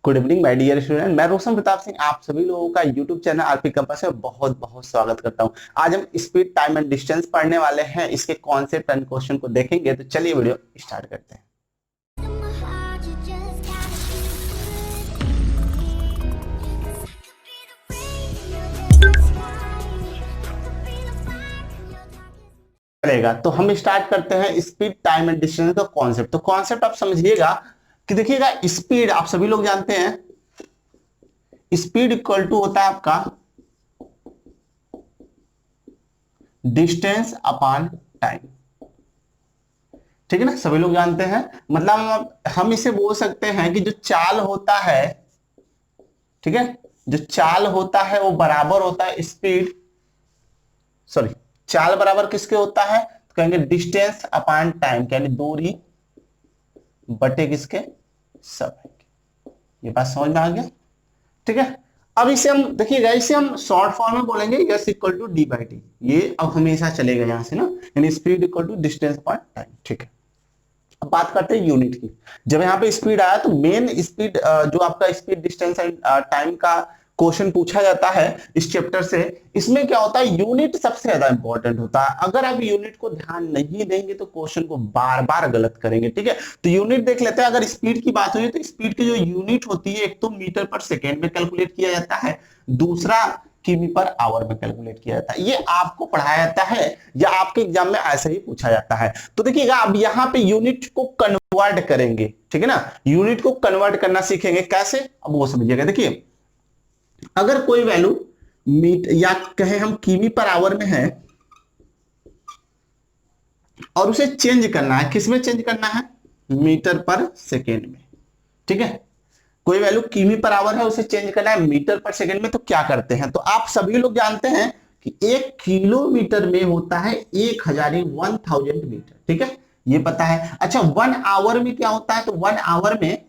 Good evening my dear student. मैं रोशन प्रताप सिंह आप सभी लोगों का यूट्यूब चैनल आरपी कैंपस में बहुत बहुत स्वागत करता हूं। आज हम स्पीड टाइम एंड डिस्टेंस पढ़ने वाले हैं। इसके कॉन्सेप्ट एंड क्वेश्चन को देखेंगे, तो चलिए वीडियो स्टार्ट करते हैं। चलेगा तो हम स्टार्ट करते हैं स्पीड टाइम एंड डिस्टेंस का कॉन्सेप्ट। तो कॉन्सेप्ट आप समझिएगा कि देखिएगा, स्पीड आप सभी लोग जानते हैं, स्पीड इक्वल टू होता है आपका डिस्टेंस अपॉन टाइम। ठीक है ना, सभी लोग जानते हैं। मतलब हम इसे बोल सकते हैं कि जो चाल होता है, ठीक है, जो चाल होता है वो बराबर होता है स्पीड, सॉरी, चाल बराबर किसके होता है, तो कहेंगे डिस्टेंस अपॉन टाइम, यानी दूरी बटे किसके, समय। ये बात समझ में आ गया? ठीक है। अब इसे हम देखिएगा, इसे हम शॉर्ट फॉर्म में बोलेंगे S equal to D by T. ये अब हमेशा चलेगा यहां से ना, यानी speed equal to distance upon time. ठीक है, अब बात करते हैं यूनिट की। जब यहाँ पे स्पीड आया तो मेन स्पीड जो आपका स्पीड डिस्टेंस एंड टाइम का क्वेश्चन पूछा जाता है इस चैप्टर से, इसमें क्या होता है, यूनिट सबसे ज्यादा इंपॉर्टेंट होता है। अगर आप यूनिट को ध्यान नहीं देंगे तो क्वेश्चन को बार बार गलत करेंगे। ठीक है, तो यूनिट देख लेते हैं। अगर स्पीड की बात हुई तो स्पीड की जो यूनिट होती है, एक तो मीटर पर सेकेंड में कैलकुलेट किया जाता है, दूसरा किमी पर आवर में कैलकुलेट किया जाता है। ये आपको पढ़ाया जाता है या आपके एग्जाम में ऐसे ही पूछा जाता है। तो देखिएगा, अब यहाँ पे यूनिट को कन्वर्ट करेंगे, ठीक है ना, यूनिट को कन्वर्ट करना सीखेंगे कैसे, अब वो समझिएगा। देखिए, अगर कोई वैल्यू मीटर या कहें हम किमी पर आवर में है और उसे चेंज करना है, किसमें चेंज करना है, मीटर पर सेकेंड में। ठीक है, कोई वैल्यू किमी पर आवर है, उसे चेंज करना है मीटर पर सेकंड में, तो क्या करते हैं, तो आप सभी लोग जानते हैं कि 1 किलोमीटर में होता है 1000 मीटर। ठीक है, ये पता है। अच्छा, 1 आवर में क्या होता है, तो 1 आवर में,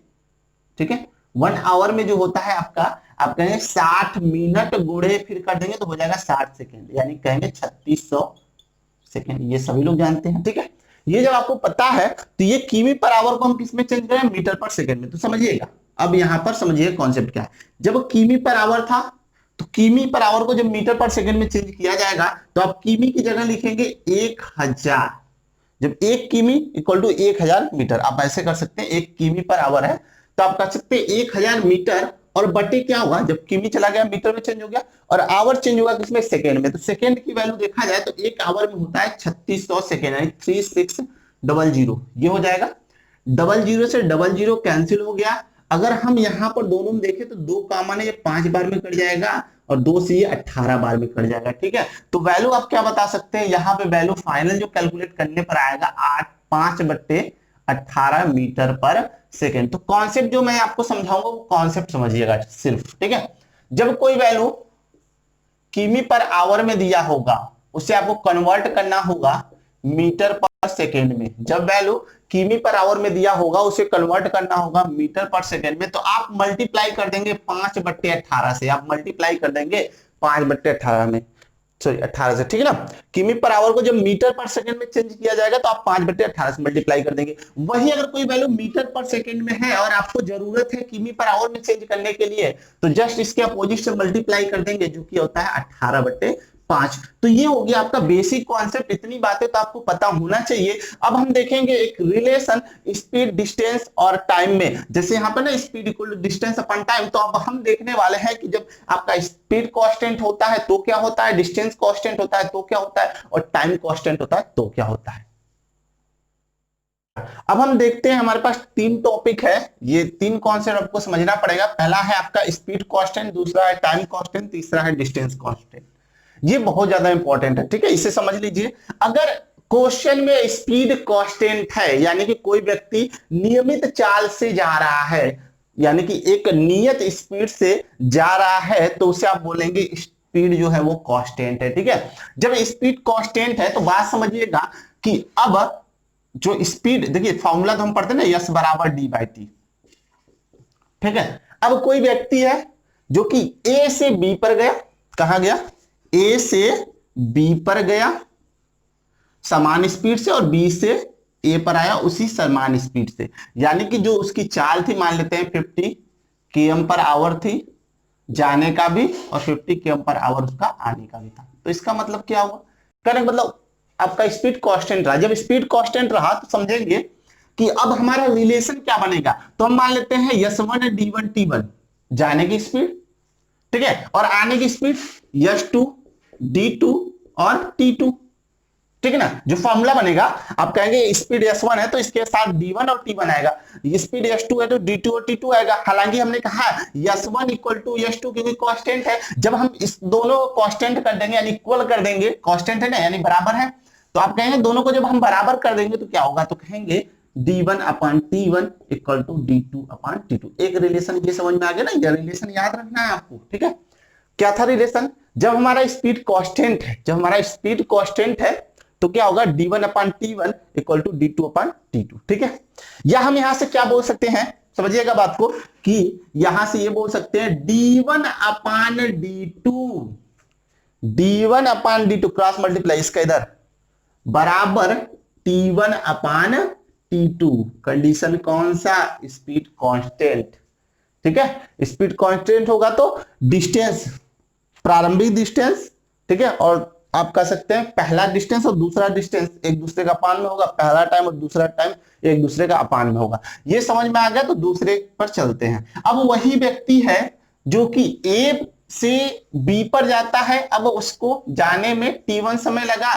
ठीक है, 1 आवर में जो होता है आपका, आप कहेंगे 60 मिनट गुणे फिर कर देंगे तो हो जाएगा 60 सेकेंड, यानी कहेंगे 3600 सेकेंड। ये सभी लोग जानते हैं। ठीक है, ये जब आपको पता है तो ये किमी पर आवर को हम किस में चेंज करें, मीटर पर सेकंड में। तो समझिएगा, अब यहां पर समझिए कॉन्सेप्ट क्या है। जब किमी पर आवर था तो किमी पर आवर को जब मीटर पर सेकंड में चेंज किया जाएगा तो आप किमी की जगह लिखेंगे 1000। जब 1 किमी इक्वल टू 1000 मीटर, आप ऐसे कर सकते हैं, 1 किमी पर आवर है तो आप कर सकते हैं 1000 मीटर, और बटे क्या होगा, जब किमी चला गया मीटर में चेंज हो गया, और आवर चेंज होगा किसमें, सेकेंड में। तो सेकेंड की वैल्यू देखा जाए तो 1 आवर में होता है 3600 सेकेंड, यानी 3600। ये हो जाएगा, 00 से 00 कैंसिल हो गया। अगर हम यहां पर दोनों में देखें तो 2 कॉमन है, ये 5 बार में कट जाएगा, और 2 से ये 18 बार में कट जाएगा। ठीक है, तो वैल्यू आप क्या बता सकते हैं, यहाँ पे वैल्यू फाइनल जो कैलकुलेट करने पर आएगा 5/18 मीटर पर सेकेंड। तो कॉन्सेप्ट जो मैं आपको समझाऊंगा वो कॉन्सेप्ट समझिएगा सिर्फ। ठीक है, जब कोई वैल्यू किमी पर आवर में दिया होगा उसे आपको कन्वर्ट करना होगा मीटर पर सेकेंड में। जब वैल्यू किमी पर आवर में दिया होगा उसे कन्वर्ट करना होगा मीटर पर सेकेंड में, तो आप मल्टीप्लाई कर देंगे 5/18 से, आप मल्टीप्लाई कर देंगे 5/18 में, सॉरी 18 से। ठीक है ना, किमी पर आवर को जब मीटर पर सेकंड में चेंज किया जाएगा तो आप 5/18 से मल्टीप्लाई कर देंगे। वही अगर कोई वैल्यू मीटर पर सेकंड में है और आपको जरूरत है किमी पर आवर में चेंज करने के लिए, तो जस्ट इसके अपोजिट से मल्टीप्लाई कर देंगे, जो कि होता है 18/5। तो ये हो गया आपका बेसिक कॉन्सेप्ट। इतनी बातें तो आपको पता होना चाहिए। अब हम देखेंगे एक रिलेशन स्पीड डिस्टेंस और टाइम में। जैसे यहाँ पर ना speed equal to distance upon time, तो अब हम देखने वाले हैं कि जब आपका स्पीड कांस्टेंट होता है तो क्या होता है, डिस्टेंस कांस्टेंट होता है तो क्या होता है, और टाइम कांस्टेंट होता है तो क्या होता है। अब हम देखते हैं, हमारे पास 3 टॉपिक है, ये 3 कॉन्सेप्ट आपको समझना पड़ेगा। पहला है आपका स्पीड कांस्टेंट, दूसरा है टाइम कांस्टेंट, तीसरा है डिस्टेंस कांस्टेंट। ये बहुत ज्यादा इंपॉर्टेंट है। ठीक है, इसे समझ लीजिए। अगर क्वेश्चन में स्पीड कांस्टेंट है, यानी कि कोई व्यक्ति नियमित चाल से जा रहा है, यानी कि एक नियत स्पीड से जा रहा है, तो उसे आप बोलेंगे स्पीड जो है वो कांस्टेंट है। ठीक है, जब स्पीड कांस्टेंट है तो बात समझिएगा कि अब जो स्पीड, देखिए फॉर्मूला तो हम पढ़ते हैं ना, यस बराबर डी बाई टी। ठीक है, अब कोई व्यक्ति है जो कि ए से बी पर गया, कहां गया, ए से बी पर गया समान स्पीड से, और बी से ए पर आया उसी समान स्पीड से, यानी कि जो उसकी चाल थी मान लेते हैं 50 km पर आवर थी जाने का भी, और 50 km पर आवर उसका आने का भी था। तो इसका मतलब क्या हुआ, कहने का मतलब आपका स्पीड कांस्टेंट रहा। जब स्पीड कांस्टेंट रहा तो समझेंगे कि अब हमारा रिलेशन क्या बनेगा। तो हम मान लेते हैं S1 D1 T1 जाने की स्पीड, ठीक है, और आने की स्पीड S2 D2 और T2, ठीक है ना। जो फॉर्मूला बनेगा आप कहेंगे स्पीड S1 है तो इसके साथ D1 और T1 आएगा, स्पीड S2 है तो D2 और T2 आएगा। हालांकि हमने कहा S1 इक्वल टू S2 क्योंकि कांस्टेंट है, जब हम इस दोनों कांस्टेंट कर देंगे यानी इक्वल कर देंगे, कांस्टेंट है ना यानी बराबर है, तो आप कहेंगे दोनों को जब हम बराबर कर देंगे तो क्या होगा, तो कहेंगे D1 upon T1 equal to D2 upon T2। एक रिलेशन ये समझ में आ गया ना, ये रिलेशन याद रखना है आपको, ठीक है। क्या था रिलेशन, जब हमारा स्पीड कांस्टेंट है, जब हमारा स्पीड कांस्टेंट है तो क्या होगा D1 upon T1 equal to D2 upon T2, ठीक है। या हम यहां से क्या बोल सकते हैं, समझिएगा बात को, कि यहां से ये बोल सकते हैं D1 upon D2, D1 upon D2 cross multiply इसका इधर बराबर T1 अपॉन T2। कंडीशन कौन सा, स्पीड कांस्टेंट, ठीक है। स्पीड कांस्टेंट होगा तो डिस्टेंस, प्रारंभिक डिस्टेंस, ठीक है, और आप कह सकते हैं पहला डिस्टेंस और दूसरा डिस्टेंस एक दूसरे का अपान में होगा, पहला टाइम और दूसरा टाइम एक दूसरे का अपान में होगा। ये समझ में आ गया, तो दूसरे पर चलते हैं। अब वही व्यक्ति है जो कि A से B पर जाता है, अब उसको जाने में T1 समय लगा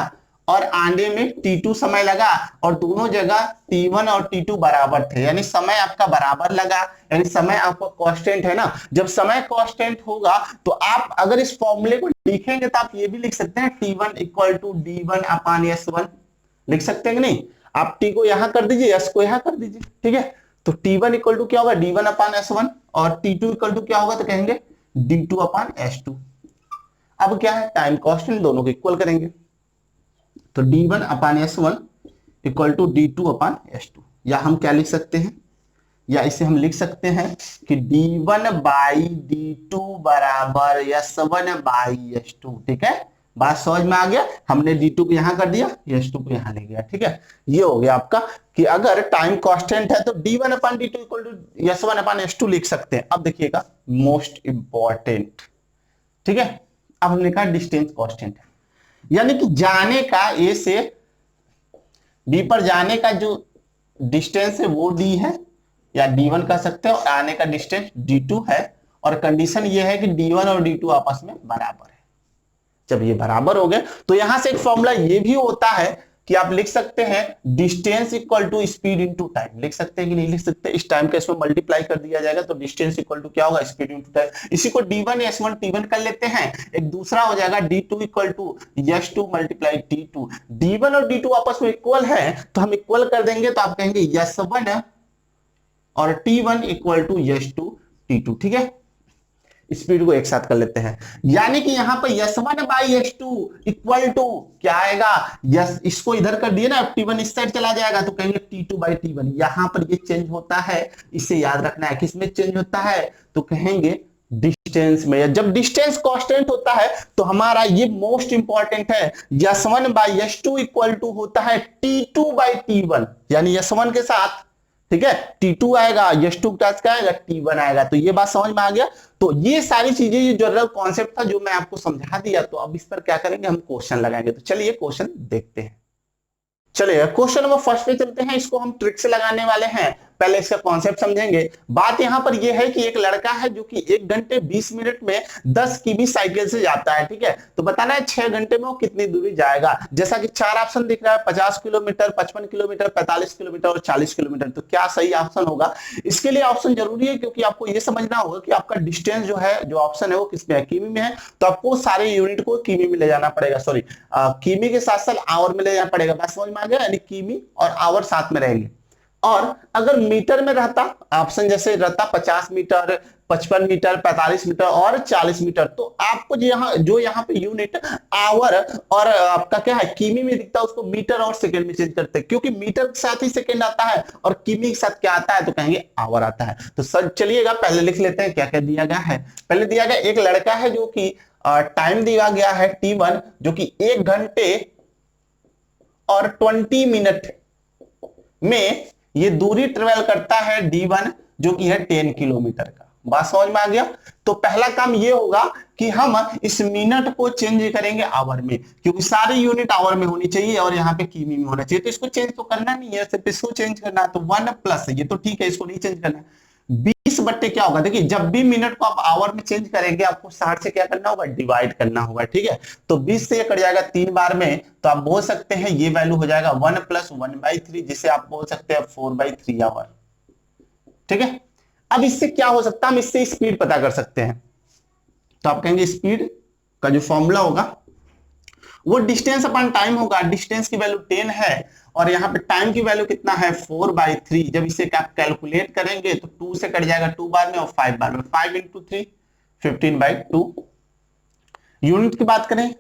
और आने में T2 समय लगा, और दोनों जगह T1 और T2 बराबर थे, यानी समय आपका बराबर लगा, यानी समय आपका कांस्टेंट है ना। जब समय कांस्टेंट होगा तो आप अगर इस फॉर्मूले को लिखेंगे तो आप ये भी लिख सकते हैं T1 equal to D1 upon S1, लिख सकते हैं कि नहीं। आप T को यहां कर दीजिए, S को यहां कर दीजिए, ठीक है। तो T1 इक्वल टू क्या होगा, D1 अपॉन S1, और T2 इक्वल टू क्या होगा, तो कहेंगे D2 अपॉन S2। अब क्या है, टाइम कांस्टेंट, दोनों को इक्वल करेंगे, तो D1 upon S1 equal to D2 upon S2। या हम क्या लिख सकते हैं, या इसे हम लिख सकते हैं कि D1 बाई D2 बराबर S1 बाई S2, ठीक है। बात समझ में आ गया, हमने D2 को यहां कर दिया, S2 को यहां ले गया, ठीक है। ये हो गया आपका कि अगर टाइम कांस्टेंट है तो D1 upon D2 equal to S1 upon S2 लिख सकते हैं। अब देखिएगा मोस्ट इंपॉर्टेंट, ठीक है, अब हमने कहा डिस्टेंस कांस्टेंट है, यानी कि जाने का A से B पर जाने का जो डिस्टेंस है वो D है, या D1 कह सकते हैं, और आने का डिस्टेंस D2 है, और कंडीशन ये है कि D1 और D2 आपस में बराबर है। जब ये बराबर हो गए तो यहां से एक फॉर्मूला ये भी होता है कि आप लिख सकते हैं distance equal to speed into time, लिख सकते हैं कि नहीं लिख सकते, इस टाइम का इसमें मल्टीप्लाई कर दिया जाएगा तो डिस्टेंस इक्वल टू क्या होगा, स्पीड इनटू टाइम। इसी को D1 S1 T1 कर लेते हैं, एक दूसरा हो जाएगा D2 equal to S2 multiply T2। D1 और D2 आपस में इक्वल है तो हम इक्वल कर देंगे, तो आप कहेंगे S1 और T1 equal to S2 T2, ठीक है। स्पीड को एक साथ कर लेते हैं, यानी कि यहां पर S1 by S2 equal to क्या आएगा, यस इसको इधर कर दिए ना, T1 इस साइड चला जाएगा तो कहेंगे T2 बाई T1। यहां पर ये चेंज होता है, इसे याद रखना है, किसमें चेंज होता है, तो कहेंगे डिस्टेंस में। जब डिस्टेंस कांस्टेंट होता है तो हमारा ये मोस्ट इंपॉर्टेंट है, S1 by S2 equal to होता है T2 बाई T1, यानी S1 के साथ, ठीक है, T2 आएगा, S2 क्या आएगा, T1 आएगा। तो ये बात समझ में आ गया। तो ये सारी चीजें, ये जनरल कॉन्सेप्ट था जो मैं आपको समझा दिया। तो अब इस पर क्या करेंगे, हम क्वेश्चन लगाएंगे। तो चलिए क्वेश्चन देखते हैं। चलिए क्वेश्चन नंबर फर्स्ट पे चलते हैं, इसको हम ट्रिक से लगाने वाले हैं। पहले इसका कॉन्सेप्ट समझेंगे। बात यहां पर यह है कि एक लड़का है जो कि 1 घंटे 20 मिनट में 10 किमी साइकिल से जाता है, ठीक है। तो बताना है 6 घंटे में वो कितनी दूरी जाएगा। जैसा कि 4 ऑप्शन दिख रहा है, 50 किलोमीटर, 55 किलोमीटर, 45 किलोमीटर और 40 किलोमीटर। तो क्या सही ऑप्शन होगा, इसके लिए ऑप्शन जरूरी है, क्योंकि आपको यह समझना होगा कि आपका डिस्टेंस जो है, जो ऑप्शन है वो किसमें है, किमी में है। तो आपको सारे यूनिट को किमी में ले जाना पड़ेगा, सॉरी किमी के साथ साथ आवर में ले जाना पड़ेगा। बात समझ में आ गया, यानी किमी और आवर साथ में रहेंगे। और अगर मीटर में रहता ऑप्शन, जैसे रहता 50 मीटर, 55 मीटर, 45 मीटर और 40 मीटर, तो आपको जो यहाँ पे यूनिट आवर और आपका क्या है किमी में दिखता है, उसको मीटर और सेकंड में चेंज करते हैं, क्योंकि मीटर के साथ ही सेकंड आता है और किमी के साथ क्या आता है, तो कहेंगे आवर आता है। तो सर चलिएगा पहले लिख लेते हैं क्या क्या दिया गया है। पहले दिया गया एक लड़का है जो कि टाइम दिया गया है T1, जो कि 1 घंटे और 20 मिनट में ये दूरी ट्रेवल करता है D1, जो कि है 10 किलोमीटर का। बात समझ में आ गया। तो पहला काम ये होगा कि हम इस मिनट को चेंज करेंगे आवर में, क्योंकि सारी यूनिट आवर में होनी चाहिए और यहाँ पे किमी में होना चाहिए। तो इसको चेंज तो करना नहीं है, सिर्फ इसको चेंज करना है। तो 1 प्लस ये तो ठीक है, इसको नहीं चेंज करना है। 20 बट्टे क्या होगा, देखिए जब भी मिनट को आप आवर में चेंज करेंगे आपको 60 से क्या करना होगा, डिवाइड करना होगा, ठीक है। तो 20 से ये कट जाएगा 3 बार में, तो आप बोल सकते हैं ये वैल्यू हो जाएगा 1 प्लस 1/3, जिसे आप बोल सकते हैं 4/3 आवर, ठीक है। अब इससे क्या हो सकता है, हम इससे स्पीड पता कर सकते हैं। तो आप कहेंगे स्पीड का जो फॉर्मूला होगा वो डिस्टेंस अपॉन टाइम होगा। डिस्टेंस की वैल्यू 10 है और यहाँ पे टाइम की वैल्यू कितना है 4/3। जब इसे आप कैलकुलेट करेंगे तो 2 से कट जाएगा 2 बार में और 5 बार में, 5 × 3 15/2। यूनिट की बात करें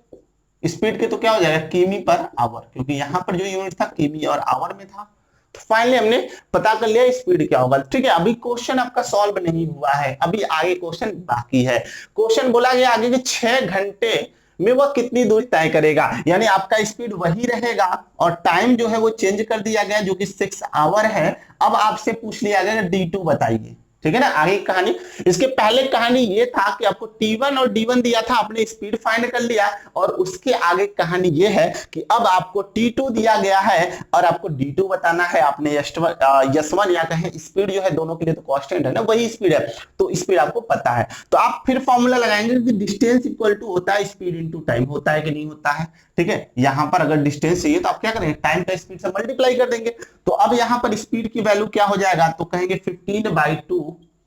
स्पीड के तो क्या हो जाएगा, किमी पर आवर, क्योंकि यहाँ पर जो यूनिट था किमी और आवर में था। तो फाइनली हमने पता कर लिया स्पीड क्या होगा, ठीक है। अभी क्वेश्चन आपका सॉल्व नहीं हुआ है, अभी आगे क्वेश्चन बाकी है। क्वेश्चन बोला गया आगे के 6 घंटे में वह कितनी दूरी तय करेगा, यानी आपका स्पीड वही रहेगा और टाइम जो है वो चेंज कर दिया गया जो कि 6 आवर है। अब आपसे पूछ लिया गया D2 बताइए, ठीक है ना। आगे कहानी, इसके पहले कहानी ये था कि आपको T1 और D1 दिया था, आपने स्पीड फाइंड कर लिया, और उसके आगे कहानी ये है कि अब आपको T2 दिया गया है और आपको D2 बताना है। आपने S1 या कहें स्पीड जो है दोनों के लिए तो कांस्टेंट है ना, वही स्पीड है, तो स्पीड आपको पता है। तो आप फिर फॉर्मूला लगाएंगे कि डिस्टेंस इक्वल टू होता है स्पीड इंटू टाइम, होता है कि नहीं होता है, ठीक है। यहां पर अगर डिस्टेंस चाहिए तो आप क्या करेंगे, टाइम का स्पीड से मल्टीप्लाई कर देंगे। तो अब यहां पर स्पीड की वैल्यू क्या हो जाएगा, तो कहेंगे 15/2,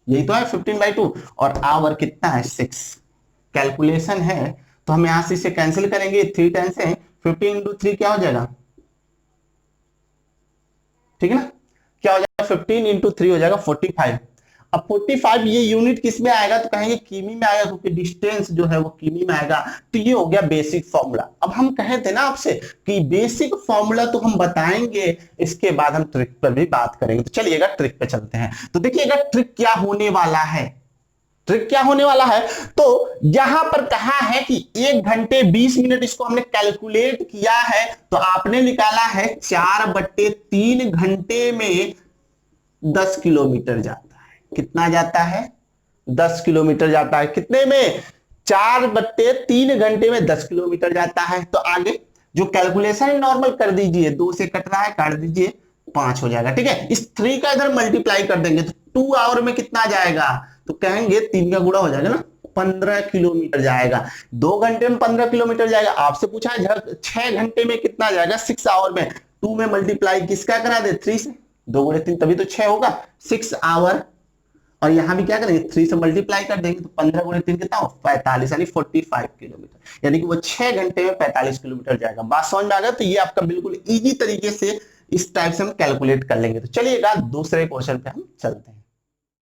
यही तो है 15/2, और आवर कितना है 6। कैलकुलेशन है तो हम यहां से इसे कैंसिल करेंगे, 3 टाइम्स है 15 × 3 क्या हो जाएगा, ठीक है ना, क्या हो जाएगा 15 × 3 हो जाएगा 45। अब 45 ये यूनिट किस में आएगा, तो कहेंगे किमी में आएगा, क्योंकि डिस्टेंस जो है वो किमी में आएगा। तो ये हो गया बेसिक फॉर्मूला। अब हम कहे थे ना आपसे कि बेसिक फॉर्मूला तो हम बताएंगे, इसके बाद हम ट्रिक पर भी बात करेंगे। तो चलिएगा ट्रिक पे चलते हैं। तो देखिएगा ट्रिक क्या होने वाला है, ट्रिक क्या होने वाला है। तो यहां पर कहा है कि 1 घंटे 20 मिनट इसको हमने कैलकुलेट किया है, तो आपने निकाला है 4/3 घंटे में 10 किलोमीटर जाता है। कितना जाता है, 10 किलोमीटर जाता है। कितने में, 4/3 घंटे में 10 किलोमीटर जाता है। तो आगे जो कैलकुलेशन है नॉर्मल कर दीजिए, 2 से कट रहा है काट दीजिए, 5 हो जाएगा, ठीक है। इस 3 का इधर मल्टीप्लाई कर देंगे तो 2 आवर में कितना जाएगा, तो कहेंगे 3 का गुणा हो जाएगा ना, 15 किलोमीटर जाएगा। 2 घंटे में 15 किलोमीटर जाएगा। आपसे पूछा है 6 घंटे में कितना जाएगा, 6 आवर में। 2 में मल्टीप्लाई किसका करा दे, 3 से, 2 × 3 तभी तो 6 होगा, 6 आवर। और यहां भी क्या करेंगे, 3 से मल्टीप्लाई कर देंगे, तो 15 × 3 कितना हो, 45, यानी 45 किलोमीटर, यानी कि वो 6 घंटे में 45 किलोमीटर जाएगा। बात समझ में आ गया। तो ये आपका बिल्कुल इजी तरीके से इस टाइप से हम कैलकुलेट कर लेंगे। तो चलिएगा दूसरे क्वेश्चन पे हम चलते हैं।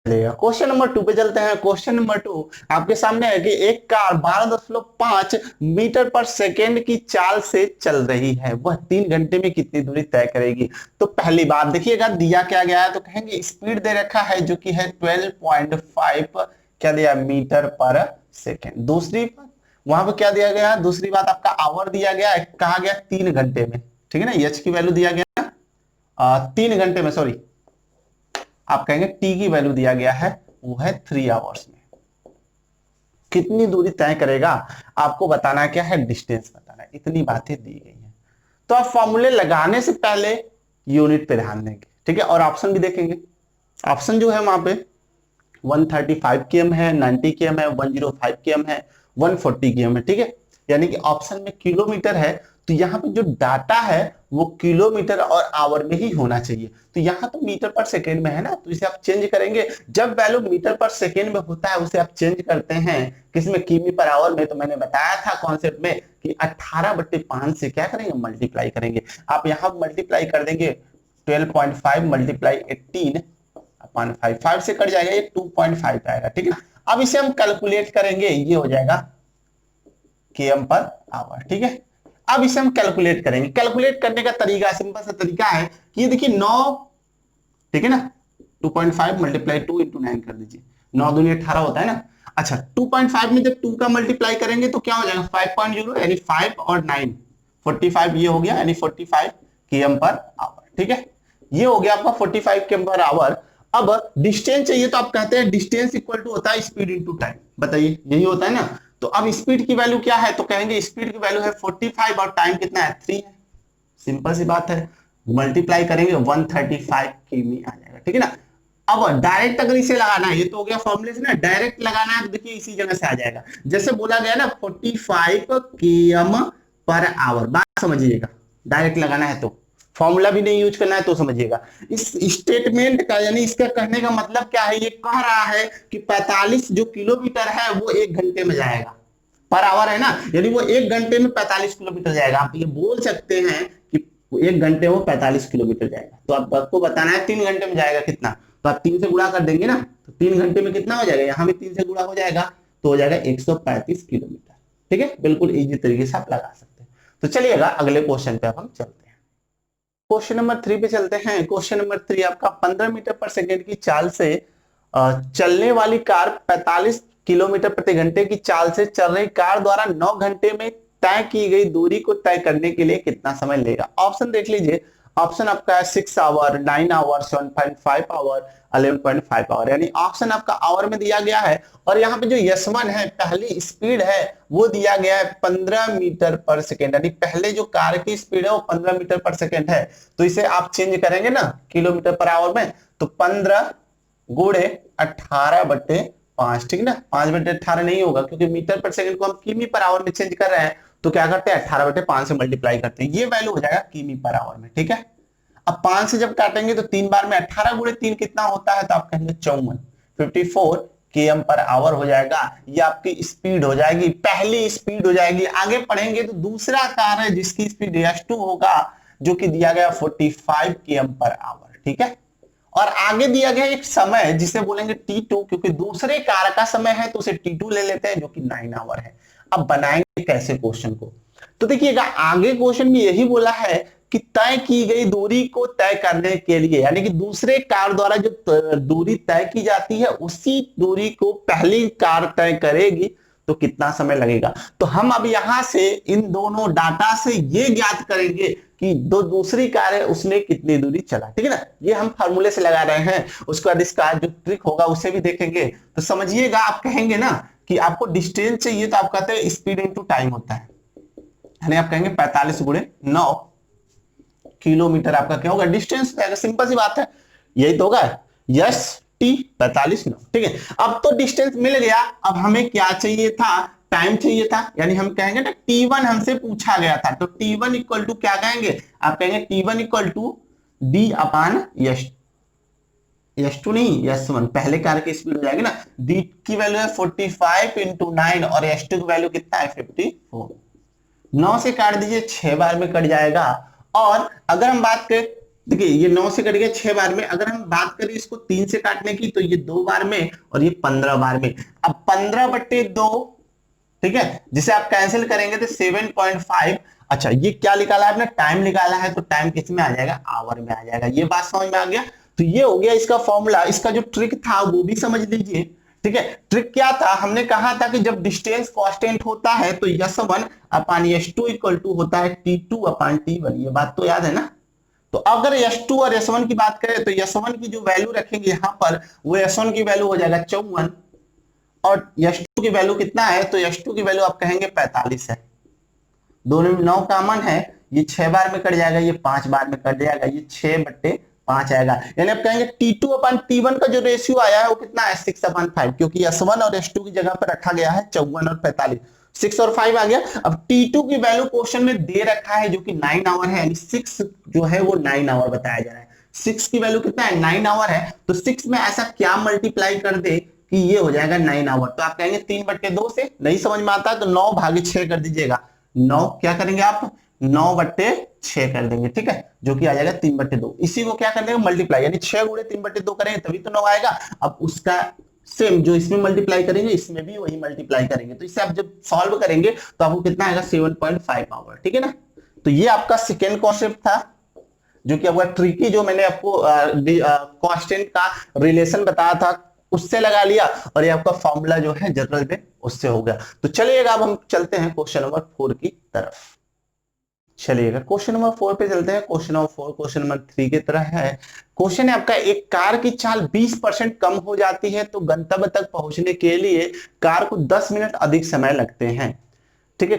क्वेश्चन नंबर 2 पे चलते हैं। क्वेश्चन नंबर 2 आपके सामने है कि एक कार 12.5 मीटर पर सेकेंड की चाल से चल रही है, वह 3 घंटे में कितनी दूरी तय करेगी। तो पहली बात देखिएगा दिया क्या गया है, तो कहेंगे स्पीड दे रखा है जो कि है 12.5 क्या दिया, मीटर पर सेकेंड। दूसरी बात वहां पर क्या दिया गया है, दूसरी बात आपका आवर दिया गया है, कहा गया 3 घंटे में, ठीक है ना। एच की वैल्यू दिया गया 3 घंटे में, सॉरी आप कहेंगे टी की वैल्यू दिया गया है वो है 3 आवर्स में। कितनी दूरी तय करेगा आपको बताना क्या है, डिस्टेंस बताना है। इतनी बातें दी गई हैं। तो आप फॉर्मूले लगाने से पहले यूनिट पे ध्यान देंगे, ठीक है, और ऑप्शन भी देखेंगे। ऑप्शन जो है वहां पे 135 km है, 90 km है, 105 km है, 140 km है, ठीक है। यानी कि ऑप्शन में किलोमीटर है, तो यहाँ पे जो डाटा है वो किलोमीटर और आवर में ही होना चाहिए। तो यहाँ तो मीटर पर सेकेंड में है ना, तो इसे आप चेंज करेंगे। जब वैल्यू मीटर पर सेकेंड में होता है उसे आप चेंज करते हैं किसमें, किमी पर आवर में। तो मैंने बताया था कॉन्सेप्ट में कि 18/5 से क्या करेंगे, मल्टीप्लाई करेंगे। आप यहाँ मल्टीप्लाई कर देंगे 12.5 मल्टीप्लाई 18/5, 5 से कट जाएगा, ये 2.5 आएगा, ठीक है। अब इसे हम कैलकुलेट करेंगे, ये हो जाएगा km पर आवर, ठीक है। अब इसे हम कैलकुलेट करेंगे। कैलकुलेट करने का तरीका सिंपल सा तरीका है कि ये देखिए 9, ठीक है ना, 2.5 मल्टीप्लाई 2 × 9 कर दीजिए, 9 दूनी 18 होता है ना। अच्छा 2.5 में जब 2 का मल्टीप्लाई करेंगे तो क्या हो जाएगा 5.0, यानी 5 और 9 45, ये हो गया, यानी 45 km पर आवर, ठीक है। ये हो गया आपका 45 km पर आवर। अब डिस्टेंस चाहिए तो आप कहते हैं डिस्टेंस इक्वल टू होता है स्पीड इनटू टाइम, बताइए यही होता है ना। तो अब स्पीड की वैल्यू क्या है, तो कहेंगे स्पीड की वैल्यू है 45 और टाइम कितना है 3 है। सिंपल सी बात है, मल्टीप्लाई करेंगे 135 किमी आ जाएगा, ठीक है ना। अब डायरेक्ट अगर इसे लगाना है, ये तो हो गया फॉर्मूले से ना, डायरेक्ट लगाना है तो देखिए इसी जगह से आ जाएगा, जैसे बोला गया ना 45 km पर आवर, बात समझिएगा। डायरेक्ट लगाना है तो फॉर्मूला भी नहीं यूज करना है तो समझिएगा। इस स्टेटमेंट का यानी इसका कहने का मतलब क्या है, ये कह रहा है कि 45 जो किलोमीटर है वो 1 घंटे में जाएगा, पर आवर है ना, यानी वो 1 घंटे में 45 किलोमीटर जाएगा। आप ये बोल सकते हैं कि 1 घंटे में 45 किलोमीटर जाएगा, तो आप आपको बताना है 3 घंटे में जाएगा कितना, तो आप 3 से गुणा कर देंगे ना, तो 3 घंटे में कितना हो जाएगा, यहाँ भी 3 से गुणा हो जाएगा तो हो जाएगा 135 किलोमीटर। ठीक है, बिल्कुल इजी तरीके से आप लगा सकते हैं। तो चलिएगा अगले क्वेश्चन पे अब हम चलते हैं। क्वेश्चन नंबर 3 पे चलते हैं। क्वेश्चन नंबर 3 आपका 15 मीटर पर सेकेंड की चाल से चलने वाली कार 45 किलोमीटर प्रति घंटे की चाल से चल रही कार द्वारा 9 घंटे में तय की गई दूरी को तय करने के लिए कितना समय लेगा। ऑप्शन देख लीजिए, ऑप्शन आपका है 6 आवर, 9 आवर, 7.5 आवर, 11.5 आवर, यानी ऑप्शन आपका आवर में दिया गया है। और यहाँ पे जो यस1 है, पहली स्पीड है वो दिया गया है 15 मीटर पर सेकेंड, यानी पहले जो कार की स्पीड है वो 15 मीटर पर सेकेंड है। तो इसे आप चेंज करेंगे ना किलोमीटर पर आवर में, तो 15 गुणे 18/5, ठीक ना। 5/18 नहीं होगा क्योंकि मीटर पर सेकंड को हम किमी पर आवर में चेंज कर रहे हैं, तो क्या करते हैं 18/5 से मल्टीप्लाई करते हैं, ये वैल्यू हो जाएगा किमी पर आवर में, ठीक है। अब 5 से जब काटेंगे तो 3 बार में 18 गुणे 3 कितना होता है, तो आप कहेंगे 54, 54 km पर आवर हो जाएगा। ये आपकी स्पीड हो जाएगी, पहली स्पीड हो जाएगी। आगे पढ़ेंगे तो दूसरा कार है जिसकी स्पीड s2 होगा, जो कि दिया गया 45 km पर आवर, ठीक है। और आगे दिया गया एक समय जिसे बोलेंगे T2, क्योंकि दूसरे कार का समय है तो उसे T2 ले लेते हैं जो कि 9 आवर है। अब बनाएंगे कैसे क्वेश्चन को, तो देखिएगा आगे क्वेश्चन में यही बोला है कि तय की गई दूरी को तय करने के लिए, यानी कि दूसरे कार द्वारा जो दूरी तय की जाती है उसी दूरी को पहली कार तय करेगी, तो कितना समय लगेगा। तो हम अब यहां से इन दोनों डाटा से ये ज्ञात करेंगे कि दूसरी कार है उसने कितनी दूरी चला, ठीक है ना। ये हम फार्मूले से लगा रहे हैं, उसके बाद इसका जो ट्रिक होगा उसे भी देखेंगे। तो समझिएगा, आप कहेंगे ना कि आपको डिस्टेंस चाहिए तो आप कहते हैं स्पीड इनटू टाइम होता है, यानी आप कहेंगे 45 गुणे 9 किलोमीटर आपका क्या होगा, डिस्टेंस। सिंपल सी बात है, यही तो होगा, यस टी 45 9, ठीक है। अब तो डिस्टेंस मिल गया, अब हमें क्या चाहिए था, टाइम चाहिए था, यानी हम कहेंगे ना T1 हमसे पूछा गया था, तो T1 इक्वल टू क्या कहेंगे, आप कहेंगे T1 equal to D upon S, S2 नहीं S1, पहले कार की स्पीड हो जाएगी ना। D की वैल्यू है 45 इंटू 9 और S2 की वैल्यू कितना है 54। 9 से काट दीजिए 6 बार में कट जाएगा। और अगर हम बात करें, देखिए ये 9 से कट गया 6 बार में, अगर हम बात करें इसको 3 से काटने की तो ये 2 बार में और ये 15 बार में। अब 15/2, ठीक है, जिसे आप कैंसिल करेंगे तो 7.5। अच्छा ये क्या निकाला है आपने, टाइम निकाला है, तो टाइम किस में आ जाएगा, आवर में आ जाएगा। ये बात समझ में आ गया। तो ये हो गया इसका फॉर्मूला। इसका जो ट्रिक था वो भी समझ लीजिए, ठीक है। ट्रिक क्या था, हमने कहा था कि जब डिस्टेंस कांस्टेंट होता है तो S1 upon S2 equal to होता है T2 अपान T1, ये बात तो याद है ना। तो अगर S2 और S1 की बात करें तो S1 की जो वैल्यू रखेंगे यहाँ पर, वो S1 की वैल्यू हो जाएगा 54 और S2 की वैल्यू कितना है, तो S2 की वैल्यू आप कहेंगे 45 है। दोनों में 9 कॉमन है, ये 6 बार में कट जाएगा, ये 5 बार में कट जाएगा, ये 6/5 आएगा। यानी आप कहेंगे T2 अपान T1 का जो रेशियो आया है वो कितना है 6/5, क्योंकि S1 और S2 की जगह पर रखा गया है 54 और 45, 6 और 5 आ गया। अब T2 की वैल्यू क्वेश्चन में दे रखा है जो कि 9 आवर है, यानी 6 जो है वो 9 आवर बताया जा रहा है। 6 की वैल्यू कितना है 9 आवर है, तो 6 में ऐसा क्या मल्टीप्लाई कर दे कि ये हो जाएगा 9 आवर। तो आप कहेंगे 3/2 से, नहीं समझ में आता है तो 9/6 कर दीजिएगा। 9 क्या करेंगे आप 9/6 कर देंगे, ठीक है, जो कि आ जाएगा 3/2। इसी को क्या कर देंगे मल्टीप्लाई, यानी 6 गुणे 3/2 करेंगे तभी तो 9 आएगा। अब उसका सेम जो इसमें मल्टीप्लाई करेंगे इसमें भी वही मल्टीप्लाई करेंगे, तो इसे आप जब सॉल्व करेंगे तो आपको कितना आएगा 7.5 आवर, ठीक है ना। तो ये आपका सेकेंड कॉन्सेप्ट था जो कि आपका ट्रिकी, जो मैंने आपको कांस्टेंट का रिलेशन बताया था उससे लगा लिया, और ये आपका फॉर्मूला जो है जनरल में उससे हो गया। तो चलिएगा अब हम चलते हैं क्वेश्चन नंबर 4 की तरफ। चलिएगा क्वेश्चन नंबर 4 पे चलते हैं। क्वेश्चन नंबर 4 क्वेश्चन नंबर 3 की तरह है। क्वेश्चन है आपका, एक कार की चाल 20% कम हो जाती है तो गंतव्य तक पहुंचने के लिए कार को 10 मिनट अधिक समय लगते हैं। ठीक है,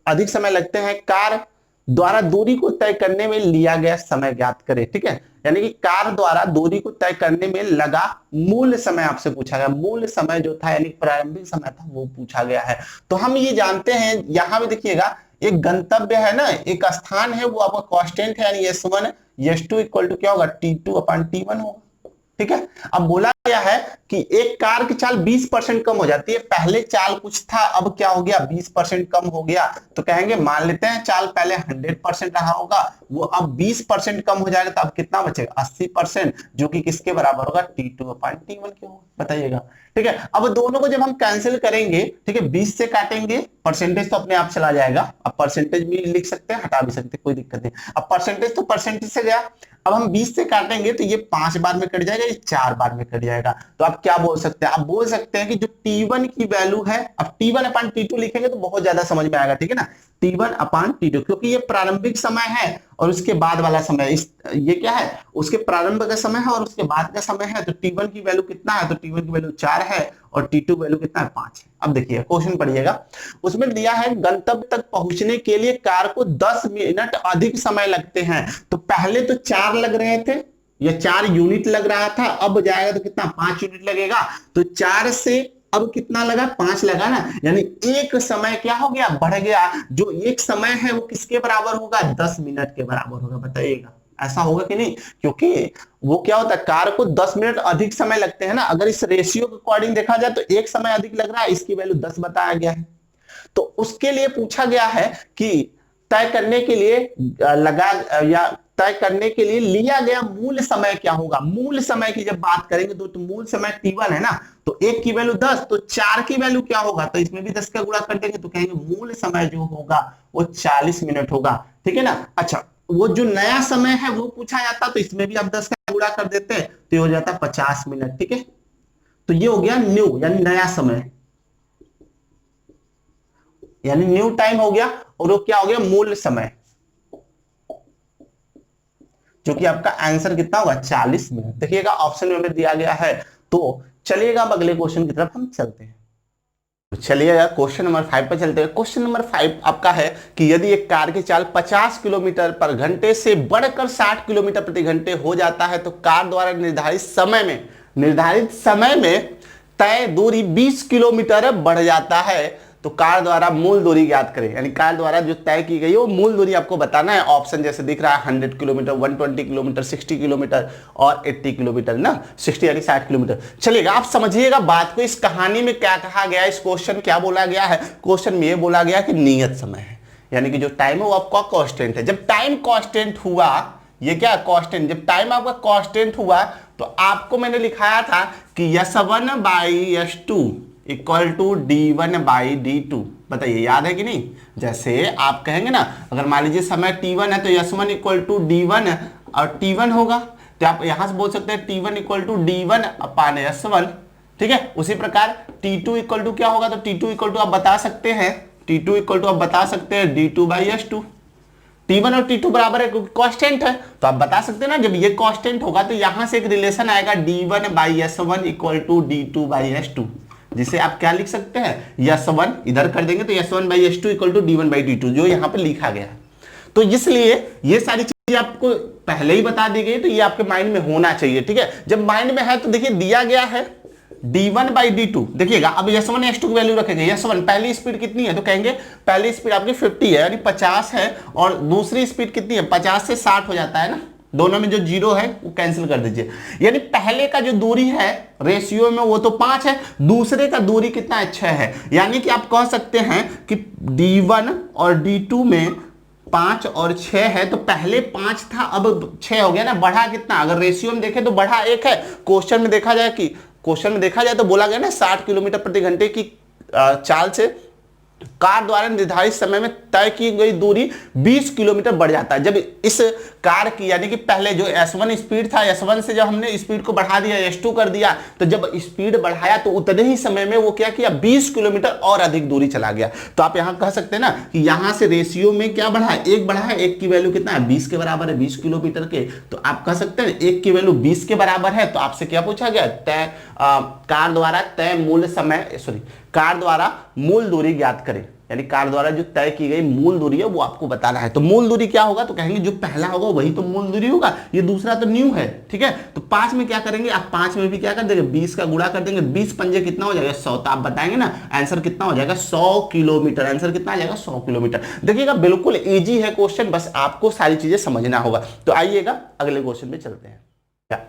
अधिक समय लगते हैं। कार द्वारा दूरी को तय करने में लिया गया समय ज्ञात करें। ठीक है, यानी कि कार द्वारा दूरी को तय करने में लगा मूल समय आपसे पूछा गया। मूल समय जो था यानी प्रारंभिक समय था वो पूछा गया है। तो हम ये जानते हैं, यहां भी देखिएगा एक गंतव्य है ना, एक स्थान है, वो आपका कांस्टेंट है यानी S1 S2 इक्वल टू क्या होगा T2 अपॉन T1 होगा। ठीक है, अब बोला गया है कि एक कार की चाल 20% कम हो जाती है। पहले चाल कुछ था, अब क्या हो गया 20% कम हो गया। तो कहेंगे मान लेते हैं चाल पहले 100% रहा होगा, वो अब 20% कम हो जाएगा, तो अब कितना बचेगा 80%, जो कि किसके बराबर होगा T2 अपॉन T1 के होगा। बताइएगा। ठीक है, अब दोनों को जब हम कैंसिल करेंगे, ठीक है 20 से काटेंगे, परसेंटेज तो अपने आप चला जाएगा। अब परसेंटेज भी लिख सकते हैं, हटा भी सकते हैं, कोई दिक्कत नहीं। अब परसेंटेज तो परसेंटेज से गया, अब हम 20 से काटेंगे तो ये 5 बार में कट जाएगा, ये 4 बार में कट जाएगा। तो आप क्या बोल सकते हैं, आप बोल सकते हैं कि जो T1 की वैल्यू है, अब T1 अपॉन T2 लिखेंगे तो बहुत ज्यादा समझ में आएगा। ठीक है ना, T1 अपॉन T2, क्योंकि ये प्रारंभिक समय है और उसके बाद वाला समय, ये क्या है, उसके प्रारंभ का समय है और उसके बाद का समय है। तो T1 की वैल्यू कितना है, तो T1 की वैल्यू 4 है और T2 वैल्यू कितना है 5 है। अब देखिए क्वेश्चन पढ़िएगा, उसमें दिया है गंतव्य तक पहुंचने के लिए कार को 10 मिनट अधिक समय लगते हैं। तो पहले तो 4 लग रहे थे या 4 यूनिट लग रहा था, अब जाएगा तो कितना 5 यूनिट लगेगा। तो 4 से अब कितना लगा 5 लगा ना, यानी एक समय क्या हो गया बढ़ गया। जो एक समय है वो किसके बराबर होगा 10 मिनट के बराबर होगा। बताइएगा ऐसा होगा कि नहीं, क्योंकि वो क्या होता है कार को 10 मिनट अधिक समय लगते हैं ना। अगर इस रेशियो के अकॉर्डिंग देखा जाए तो एक समय अधिक लग रहा है, इसकी वैल्यू 10 बताया गया है। तो उसके लिए पूछा गया है कि तय करने के लिए तय करने के लिए लिया गया मूल समय क्या होगा। मूल समय की जब बात करेंगे तो मूल समय T1 है ना, तो एक की वैल्यू 10, तो 4 की वैल्यू क्या होगा, तो इसमें भी 10 का गुणा कर देंगे तो कहेंगे मूल समय जो होगा वो 40 मिनट होगा। ठीक है ना। अच्छा, वो जो नया समय है वो पूछा जाता तो इसमें भी आप 10 का गुणा कर देते हैं तो ये हो जाता 50 मिनट। ठीक है, तो ये हो गया न्यू यानी नया समय, यानी न्यू टाइम हो गया। और वो क्या हो गया मूल समय, जो कि आपका आंसर कितना होगा 40 मिनट। देखिएगा ऑप्शन में दिया गया है। तो चलिएगा अब अगले क्वेश्चन की तरफ हम चलते हैं। तो चलिएगा क्वेश्चन नंबर 5 पर चलते हैं। क्वेश्चन नंबर 5 आपका है कि यदि एक कार की चाल 50 किलोमीटर पर घंटे से बढ़कर 60 किलोमीटर प्रति घंटे हो जाता है तो कार द्वारा निर्धारित समय में तय दूरी 20 किलोमीटर बढ़ जाता है। तो कार द्वारा मूल दूरी ज्ञात करें, यानी कार द्वारा जो तय की गई है वो मूल दूरी आपको बताना है। ऑप्शन जैसे दिख रहा है 100 किलोमीटर, 120 किलोमीटर, 60 किलोमीटर और 80 किलोमीटर ना, 60 यानी 60 किलोमीटर। चलिएगा आप समझिएगा बात को, इस कहानी में क्या कहा गया है, इस क्वेश्चन क्या बोला गया है। क्वेश्चन में ये बोला गया कि नियत समय है, यानी कि जो टाइम है वो आपका कांस्टेंट है। जब टाइम कांस्टेंट हुआ, ये क्या कांस्टेंट, जब टाइम आपका कांस्टेंट हुआ तो आपको मैंने लिखाया था कि S1 by S2 equal to D1 by D2। बताइए याद है कि नहीं। जैसे आप कहेंगे ना, अगर मान लीजिए समय T1 है तो S1 इक्वल टू D1 और T1 होगा, तो आप यहां से बोल सकते हैं T1 equal to D1 upon S1। ठीक है, उसी प्रकार T2 इक्वल टू क्या होगा, तो T2 इक्वल टू आप बता सकते हैं, T2 इक्वल टू आप बता सकते हैं D2 बाई S2। T1 और T2 बराबर है क्योंकि कांस्टेंट है, तो आप बता सकते हैं ना जब ये कांस्टेंट होगा तो यहां से एक रिलेशन आएगा D1 by S1 equal to D2 by S2, जिसे आप क्या लिख सकते हैं S1 इधर कर देंगे तो S1 by S2 equal to D1 by D2, जो यहाँ पे लिखा गया है। तो इसलिए ये सारी चीजें आपको पहले ही बता दी गई, तो ये आपके माइंड में होना चाहिए। ठीक है, जब माइंड में है तो देखिए दिया गया है D1 बाई D2। देखिएगा अब S1 S2 की वैल्यू रखेंगे। S1 पहली स्पीड कितनी है, तो कहेंगे पहली स्पीड आपकी 50 है यानी 50 है, और दूसरी स्पीड कितनी है 50 से 60 हो जाता है ना, दोनों में जो जीरो है वो कैंसिल कर दीजिए। यानी पहले का जो दूरी है रेशियो में वो तो 5 है, दूसरे का दूरी कितना है 6 है। यानी कि आप कह सकते हैं कि D1 और D2 में 5 और 6 है, तो पहले 5 था अब 6 हो गया ना, बढ़ा कितना, अगर रेशियो में देखें तो बढ़ा 1 है। क्वेश्चन में देखा जाए तो बोला गया ना 60 किलोमीटर प्रति घंटे की चाल से कार द्वारा निर्धारित समय में तय की गई दूरी 20 किलोमीटर बढ़ जाता है। जब इस कार की यानी कि पहले जो S1 स्पीड था, S1 से जब हमने स्पीड को बढ़ा दिया, S2 कर दिया, तो जब स्पीड बढ़ाया तो उतने ही समय में वो क्या किया, 20 किलोमीटर और अधिक दूरी चला गया। तो आप यहां कह सकते हैं ना कि यहां से रेशियो में क्या बढ़ा है, 1 बढ़ा है। 1 की वैल्यू कितना है, 20 के बराबर है, 20 किलोमीटर के। तो आप कह सकते हैं 1 की वैल्यू 20 के बराबर है। तो आपसे क्या पूछा गया, कार द्वारा तय मूल समय, सॉरी, कार द्वारा मूल दूरी ज्ञात करें। यानी कार द्वारा जो तय की गई मूल दूरी है वो आपको बताना है। तो मूल दूरी क्या होगा, तो कहेंगे जो पहला होगा वही तो मूल दूरी होगा, ये दूसरा तो न्यू है, ठीक है। तो 5 में क्या करेंगे आप, 5 में भी क्या कर देंगे, 20 का गुणा कर देंगे, 20 पंजे कितना हो जाएगा, 100। तो आप बताएंगे ना आंसर कितना हो जाएगा, 100 किलोमीटर। आंसर कितना आ जाएगा, 100 किलोमीटर। देखिएगा बिल्कुल इजी है क्वेश्चन, बस आपको सारी चीजें समझना होगा। तो आइएगा अगले क्वेश्चन में चलते हैं।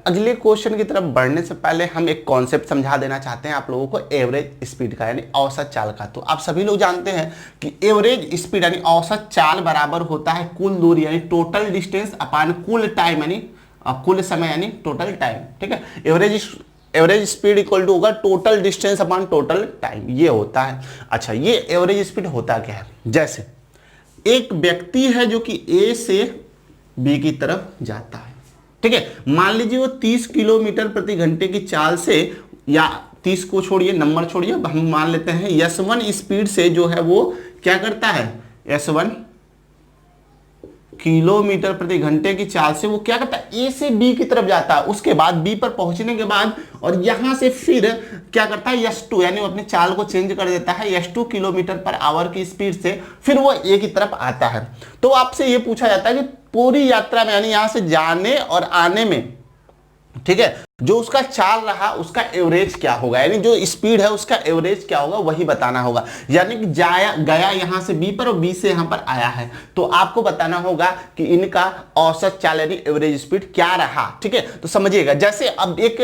अगले क्वेश्चन की तरफ बढ़ने से पहले हम एक कॉन्सेप्ट समझा देना चाहते हैं आप लोगों को, एवरेज स्पीड का, यानी औसत चाल का। तो आप सभी लोग जानते हैं कि एवरेज स्पीड यानी औसत चाल बराबर होता है कुल दूरी यानी टोटल डिस्टेंस अपान कुल टाइम यानी कुल समय यानी टोटल टाइम, ठीक है। एवरेज स्पीड इक्वल टू होगा total distance upon total time, ये होता है। अच्छा, ये एवरेज स्पीड होता क्या है, जैसे एक व्यक्ति है जो कि ए से बी की तरफ जाता है, ठीक है। मान लीजिए वो 30 किलोमीटर प्रति घंटे की चाल से, या 30 को छोड़िए, नंबर छोड़िए, हम मान लेते हैं S1 स्पीड से जो है वो क्या करता है, S1 किलोमीटर प्रति घंटे की चाल से वो क्या करता है, ए से बी की तरफ जाता है। उसके बाद बी पर पहुंचने के बाद और यहां से फिर क्या करता है, S2 यानी वो अपनी चाल को चेंज कर देता है, S2 किलोमीटर पर आवर की स्पीड से फिर वो ए की तरफ आता है। तो आपसे ये पूछा जाता है कि पूरी यात्रा में यानी यहां से जाने और आने में, ठीक है, जो उसका चाल रहा उसका एवरेज क्या होगा, यानी जो स्पीड है उसका एवरेज क्या होगा वही बताना होगा। यानी कि गया यहां से बी पर और बी से यहां पर आया है, तो आपको बताना होगा कि इनका औसत चाल यानी एवरेज स्पीड क्या रहा, ठीक है। तो समझिएगा, जैसे अब एक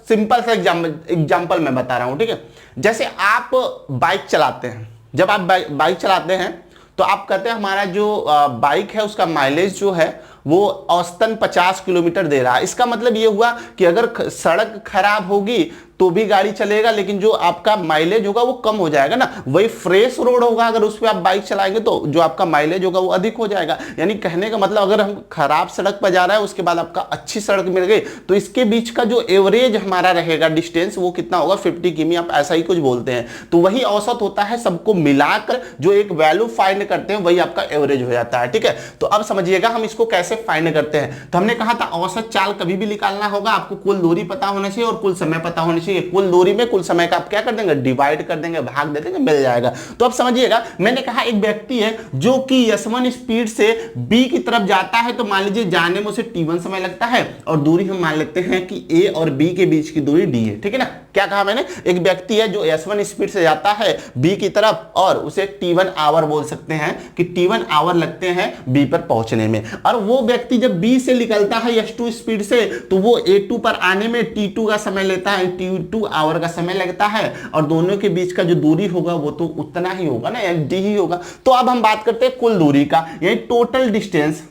सिंपल सा एग्जांपल मैं बता रहा हूं, ठीक है। जैसे आप बाइक चलाते हैं, जब आप बाइक चलाते हैं तो आप कहते हैं हमारा जो बाइक है उसका माइलेज जो है वो औसतन 50 किलोमीटर दे रहा है। इसका मतलब ये हुआ कि अगर सड़क खराब होगी तो भी गाड़ी चलेगा, लेकिन जो आपका माइलेज होगा वो कम हो जाएगा ना। वही फ्रेश रोड होगा, अगर उस पर आप बाइक चलाएंगे तो जो आपका माइलेज होगा वो अधिक हो जाएगा। यानी कहने का मतलब अगर हम खराब सड़क पर जा रहा है उसके बाद आपका अच्छी सड़क मिल गई तो इसके बीच का जो एवरेज हमारा रहेगा डिस्टेंस वो कितना होगा, 50 किमी, आप ऐसा ही कुछ बोलते हैं। तो वही औसत होता है, सबको मिलाकर जो एक वैल्यू फाइंड करते हैं वही आपका एवरेज हो जाता है, ठीक है। तो अब समझिएगा हम इसको कैसे फाइंड करते हैं। तो हमने कहा था औसत चाल कभी भी निकालना होगा, आपको कुल दूरी पता होना चाहिए और कुल समय पता होना चाहिए। कुल दूरी में कुल समय का आप क्या कर देंगे, डिवाइड कर देंगे, भाग दे देंगे, मिल जाएगा। तो अब समझिएगा, मैंने कहा एक व्यक्ति है जो कि S1 स्पीड से B की तरफ जाता है, तो मान लीजिए जाने में उसे T1 समय लगता है और दूरी हम मान लेते हैं कि A और B के बीच की दूरी D है, ठीक है ना। क्या कहा मैंने, एक व्यक्ति है जो S1 स्पीड से जाता है B की तरफ और उसे T1 आवर बोल सकते हैं कि T1 आवर लगते हैं B पर पहुंचने में। और वो व्यक्ति जब B से निकलता है S2 स्पीड से तो वो A2 पर आने में T2 का समय लेता है, T2 आवर का समय लगता है, और दोनों के बीच का जो दूरी होगा वो तो उतना ही होगा ना, यानी D ही होगा। तो अब हम बात करते हैं कुल दूरी का, यानी टोटल डिस्टेंस।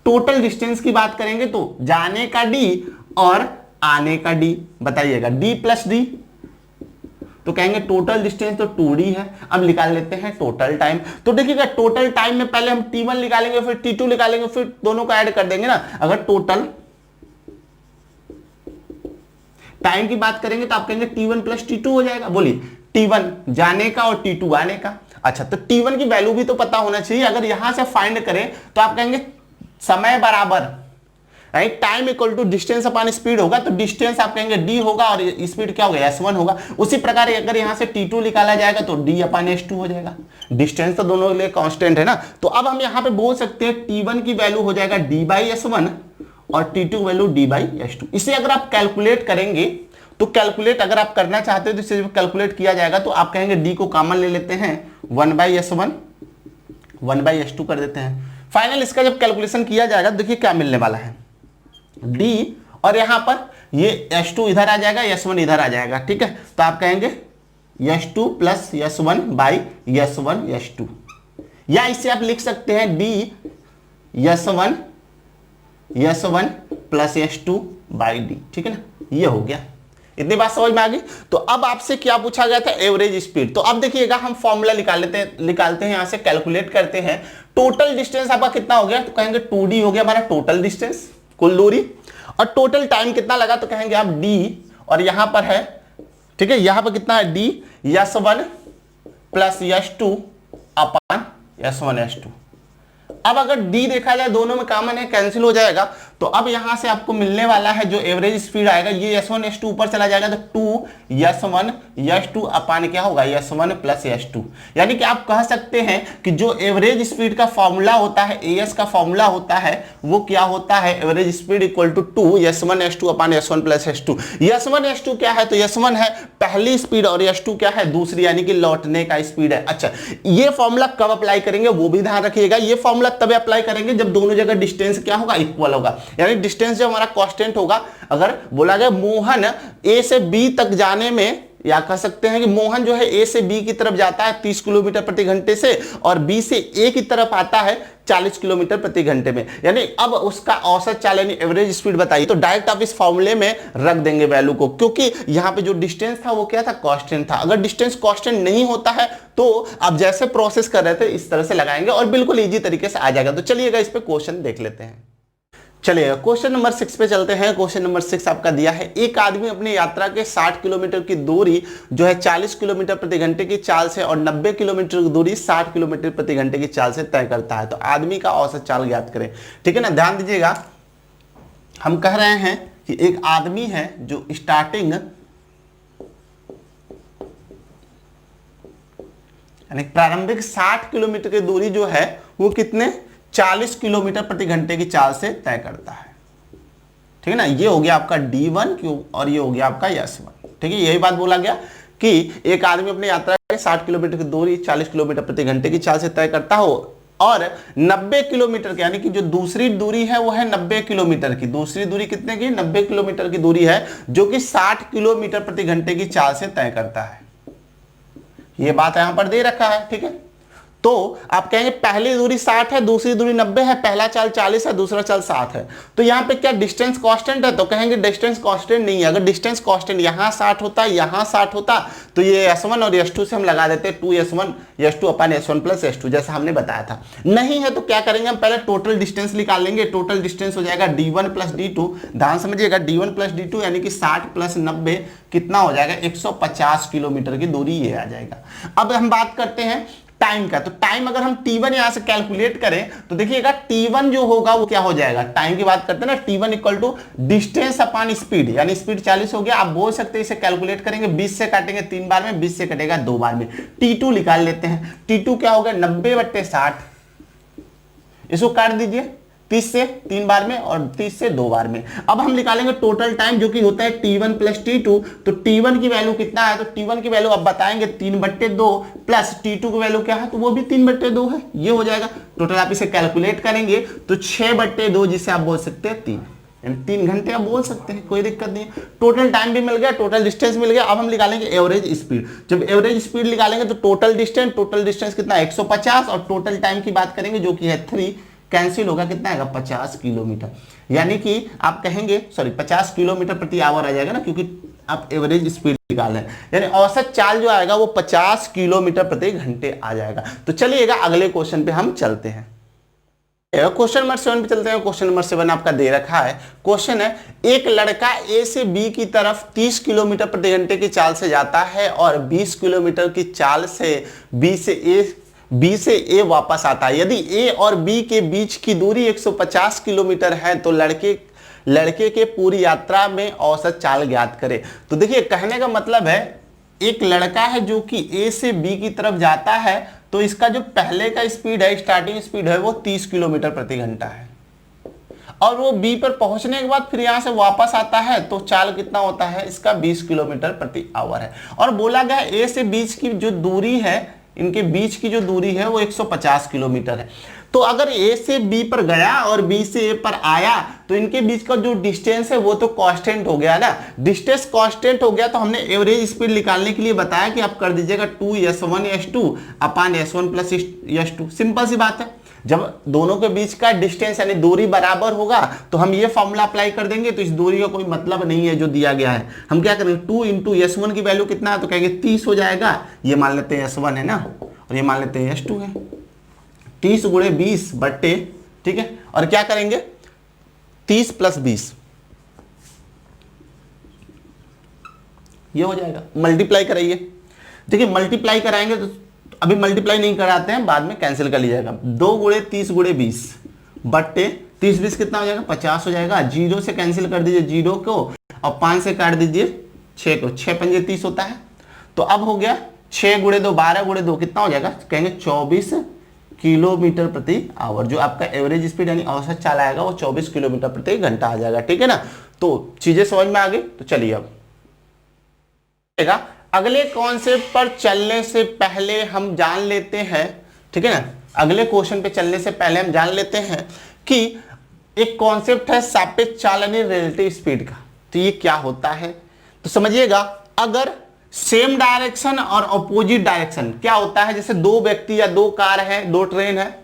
टोटल डिस्टेंस की बात करेंगे तो जाने का D और आने का D, बताइएगा D प्लस D, तो कहेंगे टोटल डिस्टेंस तो 2D है। अब निकाल लेते हैं टोटल टाइम। तो देखिएगा टोटल टाइम में पहले हम T1 निकालेंगे फिर T2 निकालेंगे फिर दोनों को ऐड कर देंगे ना। अगर टोटल टाइम की बात करेंगे तो आप कहेंगे T1 प्लस T2 हो जाएगा। बोलिए, T1 जाने का और T2 आने का। अच्छा, तो T1 की वैल्यू भी तो पता होना चाहिए। अगर यहां से फाइंड करें तो आप कहेंगे समय बराबर time equal to distance upon speed होगा, तो डिस्टेंस आप कहेंगे D होगा और स्पीड क्या होगा, S1 होगा। उसी प्रकार अगर यहां से T2 निकाला जाएगा तो D अपॉन S2 हो जाएगा। डिस्टेंस तो दोनों के लिए कांस्टेंट है ना। तो अब हम यहां पे बोल सकते हैं T1 की वैल्यू हो जाएगा D बाई S1 और T2 value D by S2। इसे अगर आप कैलकुलेट करेंगे तो कैलकुलेट अगर आप करना चाहते हो तो इसे कैलकुलेट किया जाएगा। तो आप कहेंगे D को कॉमन ले लेते हैं, 1 बाई S1 1 बाई S2 कर देते हैं। फाइनल इसका जब कैलकुलेशन किया जाएगा देखिए क्या मिलने वाला है, D और यहां पर ये S2 इधर आ जाएगा, S1 इधर आ जाएगा, ठीक है। तो आप कहेंगे S2 plus S1 by S1 S2, या इसे आप लिख सकते हैं D S1 plus S2 by D, ठीक है ना। ये हो गया। इतनी बात समझ में आ गई। तो अब आपसे क्या पूछा गया था, एवरेज स्पीड। तो अब देखिएगा हम फॉर्मूला निकालते हैं यहां से, कैलकुलेट करते हैं। टोटल डिस्टेंस आपका कितना हो गया, तो कहेंगे 2d हो गया हमारा टोटल डिस्टेंस, कुल दूरी। और टोटल टाइम कितना लगा, तो कहेंगे आप d, और यहां पर है, ठीक है, यहां पर कितना है d, s1 प्लस s2 अपन s1 s2। अब अगर d देखा जाए दोनों में कॉमन है, कैंसिल हो जाएगा। तो अब यहां से आपको मिलने वाला है जो एवरेज स्पीड आएगा, ये s1 s2 ऊपर चला जाएगा, तो 2 s1 s2 अपान क्या होगा, s1 प्लस s2। यानी कि आप कह सकते हैं कि जो एवरेज स्पीड का फॉर्मूला होता है, as का फॉर्मूला होता है, वो क्या होता है, average speed equal to 2 s1 s2 upon s1 plus s2। s1 s2 क्या है, तो s1 है पहली स्पीड और s2 क्या है, दूसरी, यानी कि लौटने का स्पीड है। अच्छा, ये फॉर्मूला कब अप्लाई करेंगे वो भी ध्यान रखिएगा। ये फॉर्मूला तब अप्लाई करेंगे जब दोनों जगह डिस्टेंस क्या होगा, इक्वल होगा, यानी डिस्टेंस जो हमारा कांस्टेंट होगा। अगर बोला जाए मोहन ए से बी तक जाने में, या कह सकते हैं कि मोहन जो है ए से बी की तरफ जाता है 30 किलोमीटर प्रति घंटे से, और बी से ए की तरफ आता है 40 किलोमीटर प्रति घंटे में, यानी अब उसका औसत चाल यानी एवरेज स्पीड बताइए। तो डायरेक्ट आप इस फॉर्मूले में रख देंगे वैल्यू को, क्योंकि यहां पे जो डिस्टेंस था वो क्या था, कांस्टेंट था। अगर डिस्टेंस कांस्टेंट नहीं होता है तो आप जैसे प्रोसेस कर रहे थे इस तरह से लगाएंगे और बिल्कुल इजी तरीके से आ जाएगा। तो चलिएगा इस पे क्वेश्चन देख लेते हैं। चलिए क्वेश्चन नंबर 6 पे चलते हैं। क्वेश्चन नंबर 6 आपका दिया है, एक आदमी अपनी यात्रा के 60 किलोमीटर की दूरी जो है 40 किलोमीटर प्रति घंटे की चाल से और 90 किलोमीटर की दूरी 60 किलोमीटर प्रति घंटे की चाल से तय करता है। तो आदमी का औसत चाल ज्ञात करें। ठीक है ना, ध्यान दीजिएगा, हम कह रहे हैं कि एक आदमी है जो स्टार्टिंग यानी प्रारंभिक 60 किलोमीटर की दूरी जो है वो कितने 40 किलोमीटर प्रति घंटे की चाल से तय करता है। ठीक है ना, ये हो गया आपका D1 क्यों, और ये हो गया आपका S1। ठीक है, यही बात बोला गया कि एक आदमी अपनी यात्रा के 60 किलोमीटर की दूरी 40 किलोमीटर प्रति घंटे की चाल से तय करता हो और 90 किलोमीटर की, यानी कि जो दूसरी दूरी है वो है 90 किलोमीटर की। दूसरी दूरी कितने की, 90 किलोमीटर की दूरी है, जो कि 60 किलोमीटर प्रति घंटे की चाल से तय करता है। ये बात यहां पर दे रखा है। ठीक है, तो आप कहेंगे पहली दूरी 60 है, दूसरी दूरी 90 है, पहला चाल 40 है, दूसरा चाल 60 है, तो यहां पे क्या डिस्टेंस कांस्टेंट है, तो कहेंगे डिस्टेंस कांस्टेंट नहीं है। अगर डिस्टेंस कांस्टेंट यहां 60 होता, यहां 60 होता, तो ये S1 और S2 से हम लगा देते 2S1 S2 अपन S1 प्लस S2, जैसा हमने बताया था। नहीं है तो क्या करेंगे, हम पहले टोटल डिस्टेंस निकाल लेंगे। टोटल डिस्टेंस हो जाएगा D1 प्लस D2। ध्यान समझिएगा, D1 प्लस D2 यानी कि 60 प्लस 90 कितना हो जाएगा, 150 किलोमीटर की दूरी ये आ जाएगा। अब हम बात करते हैं टाइम का। तो टाइम अगर हम T1 यहां से कैलकुलेट करें तो देखिएगा T1 जो होगा वो क्या हो जाएगा, टाइम की बात करते हैं ना, T1 equal to distance upon speed, यानी स्पीड 40 हो गया। आप बोल सकते हैं इसे कैलकुलेट करेंगे, 20 से काटेंगे 3 बार में, 20 से कटेगा 2 बार में। T2 निकाल लेते हैं। T2 क्या होगा, 90/60, इसको काट दीजिए 30 से 3 बार में और 30 से 2 बार में। अब हम निकालेंगे टोटल टाइम जो कि होता है T1 प्लस T2। तो T1 की वैल्यू कितना है, तो T1 की वैल्यू अब बताएंगे 3/2 प्लस T2 की वैल्यू क्या है, तो वो भी 3/2 है। ये हो जाएगा टोटल। आप इसे कैलकुलेट करेंगे तो 6/2, जिसे आप बोल सकते हैं 3, यानी 3 घंटे आप बोल सकते हैं, कोई दिक्कत नहीं। टोटल टाइम भी मिल गया, टोटल डिस्टेंस मिल गया। अब हम निकालेंगे एवरेज स्पीड। जब एवरेज स्पीड निकालेंगे तो टोटल डिस्टेंस कितना 150 और टोटल टाइम की बात करेंगे जो कि है 3, कैंसिल होगा, कितना आएगा 50 किलोमीटर, यानी कि आप कहेंगे 50 किलोमीटर प्रति आवर आ जाएगा ना, क्योंकि आप एवरेज स्पीड निकाल रहे हैं, यानी औसत चाल जो आएगा वो 50 किलोमीटर प्रति घंटे आ जाएगा। तो चलिएगा अगले क्वेश्चन पे हम चलते हैं। क्वेश्चन नंबर 7 पे चलते हैं। क्वेश्चन नंबर 7 आपका दे रखा है। क्वेश्चन है, एक लड़का ए से बी की तरफ 30 किलोमीटर प्रति घंटे की चाल से जाता है और 20 किलोमीटर की चाल से बी से ए वापस आता है। यदि ए और बी के बीच की दूरी 150 किलोमीटर है तो लड़के के पूरी यात्रा में औसत चाल ज्ञात करें। तो देखिए, कहने का मतलब है एक लड़का है जो कि ए से बी की तरफ जाता है, तो इसका जो पहले का स्पीड है, स्टार्टिंग स्पीड है, वो 30 किलोमीटर प्रति घंटा है, और वो बी पर पहुंचने के बाद फिर यहां से वापस आता है, तो चाल कितना होता है इसका 20 किलोमीटर प्रति आवर है। और बोला गया ए से बीच की जो दूरी है, इनके बीच की जो दूरी है वो 150 किलोमीटर है। तो अगर ए से बी पर गया और बी से ए पर आया तो इनके बीच का जो डिस्टेंस है वो तो कांस्टेंट हो गया ना। डिस्टेंस कांस्टेंट हो गया तो हमने एवरेज स्पीड निकालने के लिए बताया कि आप कर दीजिएगा 2s1 s2 upon s1 plus s2। Simple सी बात है। जब दोनों के बीच का डिस्टेंस यानी दूरी बराबर होगा तो हम ये फॉर्मूला अप्लाई कर देंगे, तो इस दूरी का कोई मतलब नहीं है जो दिया गया है। हम क्या करेंगे, 2 इंटू S1 की वैल्यू कितना है, तो कहेंगे 30 हो जाएगा। ये मान लेते हैं S1 है ना, और ये मान लेते हैं S2 है। 30 गुणे 20 बट्टे, ठीक है, और क्या करेंगे 30 प्लस 20, ये हो जाएगा। मल्टीप्लाई कराइए, देखिए मल्टीप्लाई कराएंगे तो अभी मल्टीप्लाई नहीं कराते हैं, बाद में कैंसिल कर लिया जाएगा। 2 गुणे 30 गुणे 20 बट्टे 30 20 कितना हो जाएगा, 50 हो जाएगा। 0 से कैंसिल कर दीजिए 0 को, और 5 से काट दीजिए 6 को, 6 पंजे 30 होता है। तो अब हो गया 6 गुणे 2 12 गुणे 2 कितना हो जाएगा, कहेंगे 24 किलोमीटर प्रति आवर। जो आपका एवरेज स्पीड यानी औसत चाल आएगा वो 24 किलोमीटर प्रति घंटा आ जाएगा, ठीक है ना। तो चीजें समझ में आ गई। तो चलिए अब अगले कॉन्सेप्ट पर चलने से पहले हम जान लेते हैं, ठीक है ना, अगले क्वेश्चन पे चलने से पहले हम जान लेते हैं कि एक कॉन्सेप्ट है सापेक्ष चाल यानी रिलेटिव स्पीड का। तो ये क्या होता है, तो समझिएगा, अगर सेम डायरेक्शन और अपोजिट डायरेक्शन क्या होता है, जैसे दो व्यक्ति या दो कार है, दो ट्रेन है,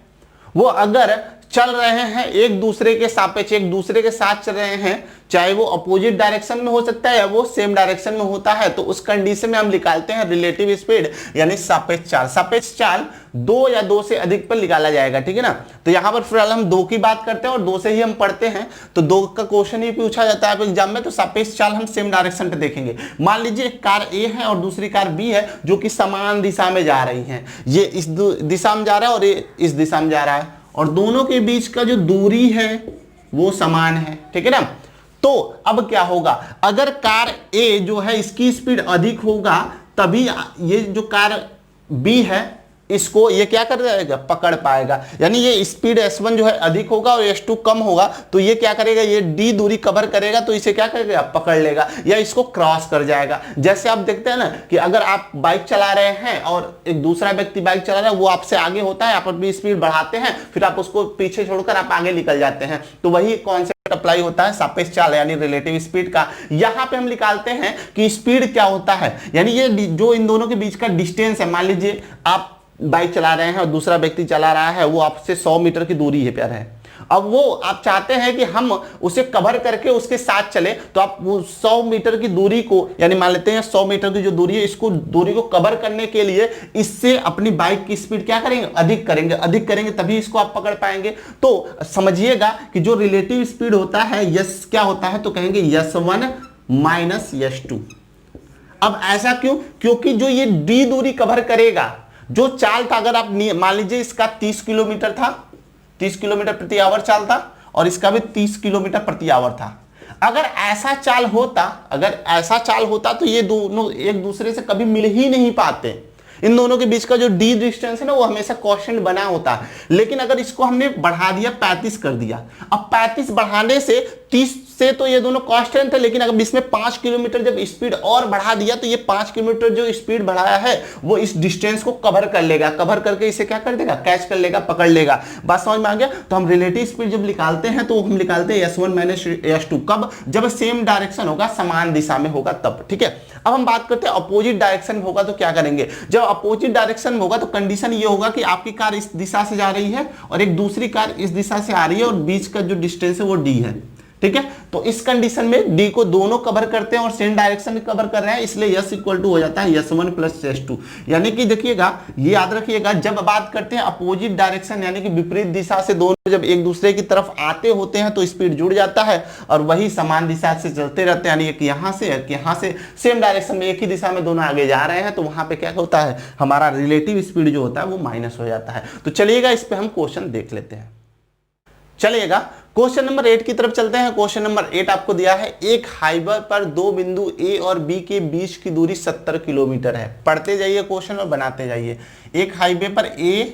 वो अगर चल रहे हैं एक दूसरे के सापेक्ष, एक दूसरे के साथ चल रहे हैं, चाहे वो अपोजिट डायरेक्शन में हो सकता है या वो सेम डायरेक्शन में होता है, तो उस कंडीशन में हम निकालते हैं रिलेटिव स्पीड यानी सापेक्ष चाल। सापेक्ष चाल 2 या 2 से अधिक पर निकाला जाएगा, ठीक है ना। तो यहां पर फिलहाल हम 2 की बात करते हैं और 2 से ही हम पढ़ते हैं, तो 2 का क्वेश्चन ही पूछा जाता है एग्जाम में। तो सापेक्ष चाल हम सेम डायरेक्शन पे देखेंगे। मान लीजिए एक कार ए है और दूसरी कार बी है जो कि समान दिशा में जा रही है। ये इस दिशा में जा रहा है और ये इस दिशा में जा रहा है, और दोनों के बीच का जो दूरी है वो समान है, ठीक है ना। तो अब क्या होगा, अगर कार ए जो है इसकी स्पीड अधिक होगा तभी ये जो कार बी है इसको ये क्या कर जाएगा, पकड़ पाएगा। यानी ये स्पीड S1 जो है अधिक होगा और S2 कम होगा, तो ये क्या करेगा, ये D दूरी कवर करेगा तो इसे क्या करेगा, पकड़ लेगा या इसको क्रॉस कर जाएगा। जैसे आप देखते हैं ना कि अगर आप बाइक चला रहे हैं और एक दूसरा व्यक्ति बाइक चला रहा है, वो आपसे आगे होता है, आप अपनी स्पीड बढ़ाते हैं, फिर आप उसको पीछे छोड़कर आप आगे निकल जाते हैं। तो वही कॉन्सेप्ट अप्लाई होता है सापेक्ष चाल यानी रिलेटिव स्पीड का। यहां पे हम निकालते हैं कि स्पीड क्या होता है, यानी ये जो इन दोनों के बीच का डिस्टेंस है। मान लीजिए आप बाइक चला रहे हैं और दूसरा व्यक्ति चला रहा है, वो आपसे 100 मीटर की दूरी है प्यार है। अब वो आप चाहते हैं कि हम उसे कवर करके उसके साथ चले, तो आप वो 100 मीटर की दूरी को, यानी मान लेते हैं 100 मीटर की जो दूरी है, इसको दूरी को कवर करने के लिए इससे अपनी बाइक की स्पीड क्या करेंगे, अधिक करेंगे तभी इसको आप पकड़ पाएंगे। तो समझिएगा कि जो रिलेटिव स्पीड होता है यस क्या होता है, तो कहेंगे S1 माइनस S2। अब ऐसा क्यों, क्योंकि जो ये डी दूरी कवर करेगा, जो चाल था, अगर आप मान लीजिए इसका 30 किलोमीटर था, 30 किलोमीटर प्रति आवर चाल था, और इसका भी 30 किलोमीटर प्रति आवर था। अगर ऐसा चाल होता तो ये दोनों एक दूसरे से कभी मिल ही नहीं पाते। इन दोनों के बीच का जो डी डिस्टेंस है ना, वो हमेशा कांस्टेंट बना होता है। लेकिन अगर इसको हमने बढ़ा दिया, 35 कर दिया, अब 35 बढ़ाने से 30 से तो ये दोनों कांस्टेंट थे, लेकिन अगर इसमें 5 किलोमीटर जब स्पीड और बढ़ा दिया तो ये 5 किलोमीटर जो स्पीड बढ़ाया है वो इस डिस्टेंस को कवर कर लेगा, कवर करके इसे क्या कर देगा, कैच कर लेगा, पकड़ लेगा। बात समझ में आ गया। तो हम रिलेटिव स्पीड जब निकालते हैं तो हम निकालते हैं S1 माइनस S2। कब, जब सेम डायरेक्शन होगा, समान दिशा में होगा तब, ठीक है। अब हम बात करते हैं अपोजिट डायरेक्शन में होगा तो क्या करेंगे। जब अपोजिट डायरेक्शन में होगा तो कंडीशन ये होगा कि आपकी कार इस दिशा से जा रही है और एक दूसरी कार इस दिशा से आ रही है और बीच का जो डिस्टेंस है वो D है, ठीक है। तो इस कंडीशन में डी को दोनों कवर करते हैं और सेम डायरेक्शन में कवर कर रहे हैं, इसलिए यस इक्वल टू हो जाता है S1 प्लस S2। यानी कि देखिएगा, ये याद रखिएगा, जब बात करते हैं अपोजिट डायरेक्शन यानी कि विपरीत दिशा से दोनों जब एक दूसरे की तरफ आते होते हैं तो स्पीड जुड़ जाता है और वही समान दिशा से चलते रहते हैं, यानी कि यहाँ से सेम डायरेक्शन में एक ही दिशा में दोनों आगे जा रहे हैं, तो वहां पे क्या होता है, हमारा रिलेटिव स्पीड जो होता है वो माइनस हो जाता है। तो चलिएगा इस पे हम क्वेश्चन देख लेते हैं। चलिएगा क्वेश्चन नंबर 8 की तरफ चलते हैं। क्वेश्चन नंबर 8 आपको दिया है, एक हाईवे पर दो बिंदु ए और बी के बीच की दूरी 70 किलोमीटर है। पढ़ते जाइए क्वेश्चन और बनाते जाइए। एक हाईवे पर ए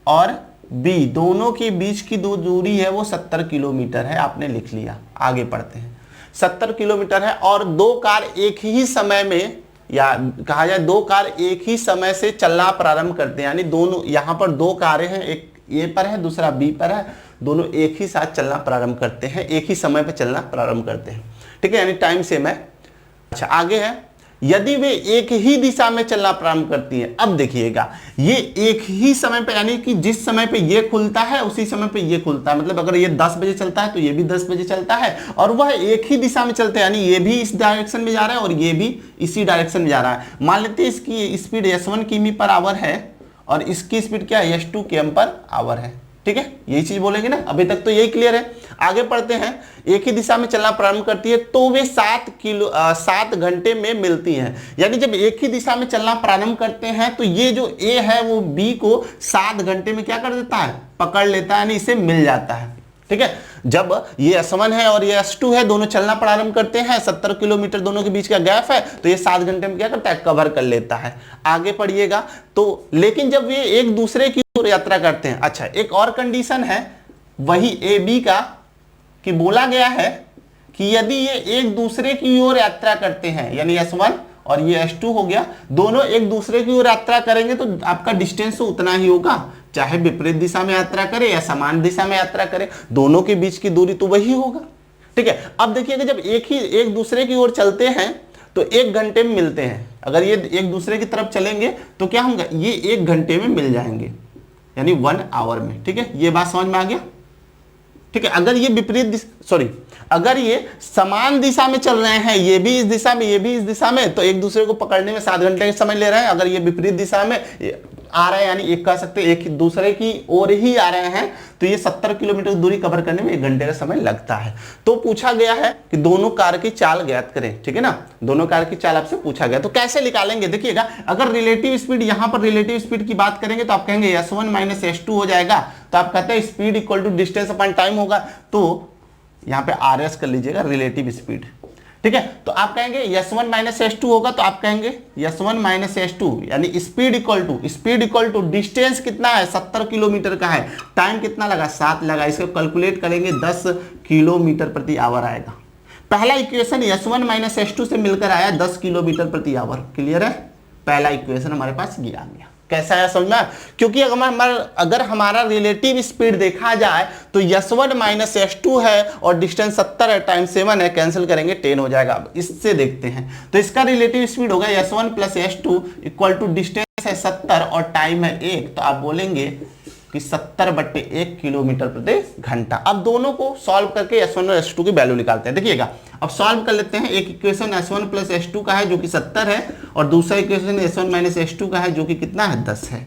और बी दोनों के बीच की दो दूरी है वो 70 किलोमीटर है, आपने लिख लिया। आगे पढ़ते हैं। 70 किलोमीटर है और दो कार एक ही समय में, या कहा जाए दो कार एक ही समय से चलना प्रारंभ करते हैं, यानी दोनों, यहां पर दो कारें हैं, एक ए पर है दूसरा बी पर है, दोनों एक ही साथ चलना प्रारंभ करते हैं, एक ही समय पर चलना प्रारंभ करते हैं, ठीक है, यानी टाइम सेम है। अच्छा आगे है यदि वे एक ही दिशा में चलना प्रारंभ करती हैं। अब देखिएगा, ये एक ही समय पे, यानी कि जिस समय पे ये खुलता है उसी समय पे ये खुलता है। मतलब अगर ये 10 बजे चलता है तो ये भी 10 बजे चलता है, और वह एक ही दिशा में चलते हैं, यानी ये भी इस डायरेक्शन में जा रहा है और ये भी इसी डायरेक्शन में जा रहा है। मान लेते हैं इसकी स्पीड s1 किमी पर आवर है और इसकी स्पीड क्या है, s2 km पर आवर है। ठीक है, यही चीज बोलेंगे ना, अभी तक तो यही क्लियर है। आगे पढ़ते हैं। एक ही दिशा में चलना प्रारंभ करती है तो वे 7 घंटे में मिलती हैं। यानी जब एक ही दिशा में चलना प्रारंभ करते हैं तो ये जो A है वो B को 7 घंटे में क्या कर देता है, पकड़ लेता है, यानी इसे मिल जाता है। ठीक है, जब ये S1 है और ये S2 है, दोनों चलना प्रारंभ करते हैं, 70 किलोमीटर दोनों के बीच का गैप है, तो ये 7 घंटे में क्या करता है, कवर कर लेता है। आगे पढ़िएगा। तो लेकिन जब ये एक दूसरे की ओर यात्रा करते हैं, अच्छा एक और कंडीशन है वही AB का, कि बोला गया है कि यदि ये एक दूसरे की ओर यात्रा करते हैं, यानी S1 और ये S2 हो गया, दोनों एक दूसरे की ओर यात्रा करेंगे तो आपका डिस्टेंस तो उतना ही होगा, चाहे विपरीत दिशा में यात्रा करे या समान दिशा में यात्रा करे, दोनों के बीच की दूरी तो वही होगा। ठीक है, अब देखिएगा जब एक दूसरे की ओर चलते हैं तो 1 घंटे में मिलते हैं। अगर ये एक दूसरे की तरफ चलेंगे तो क्या होगा, ये 1 घंटे में मिल जाएंगे, यानी 1 आवर में। ठीक है, ये बात समझ में आ गया। ठीक है, अगर ये अगर ये समान दिशा में चल रहे हैं, ये भी इस दिशा में, ये भी इस दिशा में, तो एक दूसरे को पकड़ने में 7 घंटे का समय ले रहे हैं। अगर ये विपरीत दिशा में आ रहे हैं, यानी एक कह सकते हैं एक दूसरे की ओर ही आ रहे हैं, तो ये 70 किलोमीटर दूरी कवर करने में 1 घंटे का समय लगता है। तो पूछा गया है कि दोनों कार की चाल ज्ञात करें। ठीक है ना, दोनों कार की चाल आपसे पूछा गया, तो कैसे निकालेंगे, देखिएगा। अगर रिलेटिव स्पीड, यहां पर रिलेटिव स्पीड की बात करेंगे तो आप कहेंगे S1 माइनस S2 हो जाएगा, तो आप कहते हैं speed equal to distance upon time होगा, तो यहां पे RS कर लीजिएगा, रिलेटिव स्पीड। ठीक है, तो आप कहेंगे S1 माइनस S2 होगा, तो आप कहेंगे S1 माइनस S2 यानी स्पीड इक्वल टू डिस्टेंस कितना है, 70 किलोमीटर का है, टाइम कितना लगा, 7 लगा, इसको कैलकुलेट करेंगे 10 किलोमीटर प्रति आवर आएगा। पहला इक्वेशन S1 माइनस S2 से मिलकर आया 10 किलोमीटर प्रति आवर। क्लियर है, पहला इक्वेशन हमारे पास ये आ गया। कैसा है समझ में, क्योंकि अगर हमारा रिलेटिव स्पीड देखा जाए तो S1 माइनस S2 है और डिस्टेंस 70 है, टाइम 7 है, कैंसिल करेंगे 10 हो जाएगा। अब इससे देखते हैं, तो इसका रिलेटिव स्पीड होगा S1 plus S2 equal to distance है 70 और टाइम है 1, तो आप बोलेंगे कि 70/1 किलोमीटर प्रति घंटा। अब दोनों को सॉल्व करके S1 और S2 की वैल्यू निकालते हैं। देखिएगा, अब सॉल्व कर लेते हैं। एक इक्वेशन S1 प्लस S2 का है जो कि 70 है, और दूसरा इक्वेशन S1 माइनस S2 का है जो कि कितना है, 10 है।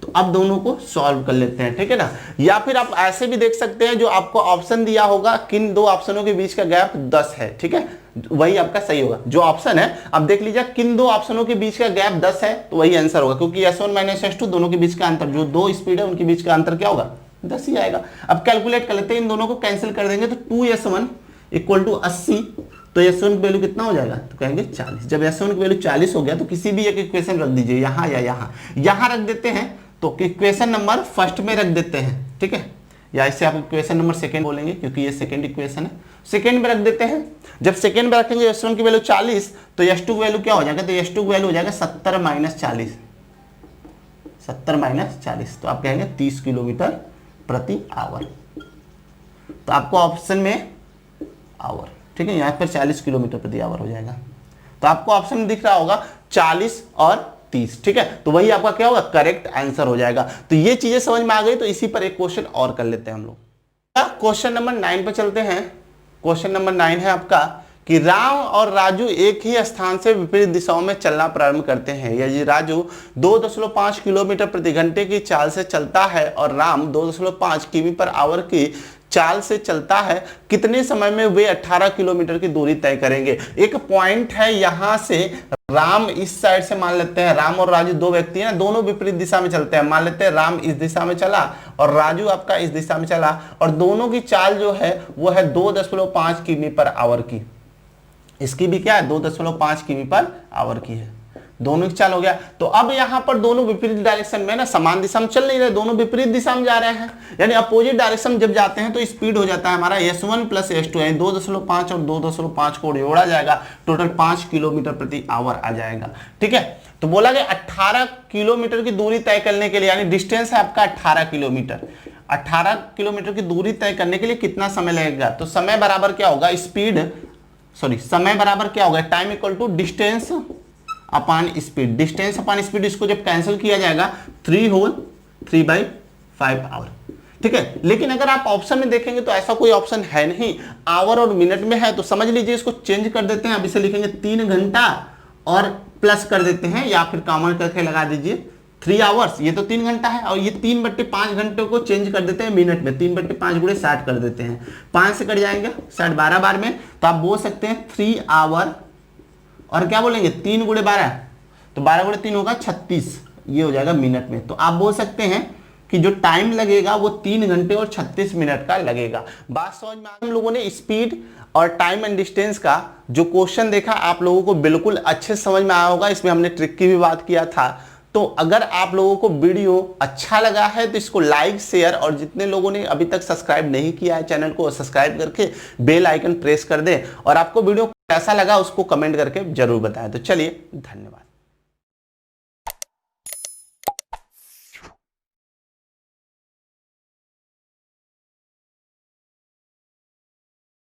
तो अब दोनों को सॉल्व कर लेते हैं। ठीक है ना, या फिर आप ऐसे भी देख सकते हैं, जो आपको ऑप्शन दिया होगा किन दो ऑप्शनों के बीच का गैप 10 है। ठीक है, वही आपका सही होगा। जो ऑप्शन है, अब देख लीजिए किन दो ऑप्शनों के बीच का गैप 10 है, तो वही आंसर होगा, क्योंकि S1 माइनस S2 दोनों के बीच का अंतर, जो दो स्पीड है उनके बीच का अंतर क्या होगा, 10 ही आएगा। अब कैलकुलेट कर लेते हैं, इन दोनों को कैंसिल कर देंगे तो 2S1 इक्वल टू 80, तो S1 की वैल्यू कितना हो जाएगा, तो कहेंगे 40। जब S1 की वैल्यू 40 हो गया तो किसी भी एक इक्वेशन रख दीजिए, यहाँ या यहाँ रख देते हैं, तो इक्वेशन नंबर फर्स्ट में रख देते हैं। ठीक है, या इसे आप इक्वेशन नंबर सेकंड बोलेंगे, क्योंकि ये सेकंड इक्वेशन है, सेकंड में रख देते हैं। जब सेकंड में रखेंगे S1 की वैल्यू 40, तो S2 की वैल्यू क्या हो जाएगा, तो S2 की वैल्यू हो जाएगा 70 माइनस 40, 70 माइनस 40, तो आप कहेंगे 30 किलोमीटर प्रति आवर। तो आपको ऑप्शन में आवर, ठीक है, यहाँ पर 40 किलोमीटर प्रति आवर हो जाएगा। तो आपको ऑप्शन में दिख रहा होगा 40 और 30। ठीक है, तो वही आपका क्या होगा, करेक्ट आंसर हो जाएगा। तो ये चीजें समझ में आ गई, तो इसी पर एक क्वेश्चन और कर लेते हैं हम लोग। क्वेश्चन नंबर 9 पर चलते हैं। क्वेश्चन नंबर 9 है आपका कि राम और राजू एक ही स्थान से विपरीत दिशाओं में चलना प्रारंभ करते हैं। यदि राजू 2.5 किलोमीटर प्रति घंटे की चाल से चलता है और राम 2.5 किमी पर आवर की चाल से चलता है, कितने समय में वे 18 किलोमीटर की दूरी तय करेंगे। एक पॉइंट है, यहां से राम इस साइड से, मान लेते हैं राम और राजू दो व्यक्ति हैं, दोनों विपरीत दिशा में चलते हैं। मान लेते हैं राम इस दिशा में चला और राजू आपका इस दिशा में चला, और दोनों की चाल जो है वो है 2.5 किमी पर आवर की। इसकी भी क्या है, 2.5 किमी पर आवर की है, दोनों की चाल हो गया। तो अब यहां पर दोनों विपरीत डायरेक्शन में ना, समान दिशा में चल नहीं रहे, दोनों विपरीत दिशा में जा रहे हैं, यानी अपोजिट डायरेक्शन जब जाते हैं तो स्पीड हो जाता है हमारा S1 प्लस S2, यानी 2.5 और 2.5 को जोड़ा जाएगा, टोटल 5 किलोमीटर प्रति आवर आ जाएगा। ठीक है, तो बोला गया 18 किलोमीटर की दूरी तय करने के लिए, यानी डिस्टेंस है आपका 18 किलोमीटर, 18 किलोमीटर की दूरी तय करने के लिए कितना समय लगेगा। तो समय बराबर क्या होगा, समय बराबर क्या होगा, time equal to distance upon speed, distance upon speed, इसको जब कैंसिल किया जाएगा 3 होल 3/5 आवर, ठीक है। लेकिन अगर आप ऑप्शन में देखेंगे तो ऐसा कोई ऑप्शन है नहीं, आवर और मिनट में है, तो समझ लीजिए इसको चेंज कर देते हैं। अब इसे लिखेंगे 3 घंटा और प्लस कर देते हैं, या फिर कॉमन करके लगा दीजिए 3 आवर्स, ये तो 3 घंटा है, और ये 3/5 घंटे को चेंज कर देते हैं मिनट में, 3/5 गुणे 60 कर देते हैं, 5 से कट जाएंगे 60 12 बार में, तो आप बोल सकते हैं 3 आवर, और क्या बोलेंगे 3 गुणे 12, तो 12 गुणे 3 होगा 36, ये हो जाएगा मिनट में। तो आप बोल सकते हैं कि जो टाइम लगेगा वो 3 घंटे और 36 मिनट का लगेगा। बात समझ में हम लोगों ने स्पीड और टाइम एंड डिस्टेंस का जो क्वेश्चन देखा, आप लोगों को बिल्कुल अच्छे समझ में आया होगा। इसमें हमने ट्रिक की भी बात किया था। तो अगर आप लोगों को वीडियो अच्छा लगा है तो इसको लाइक शेयर, और जितने लोगों ने अभी तक सब्सक्राइब नहीं किया है चैनल को, सब्सक्राइब करके बेल आइकन प्रेस कर दें, और आपको वीडियो कैसा लगा उसको कमेंट करके जरूर बताएं। तो चलिए, धन्यवाद।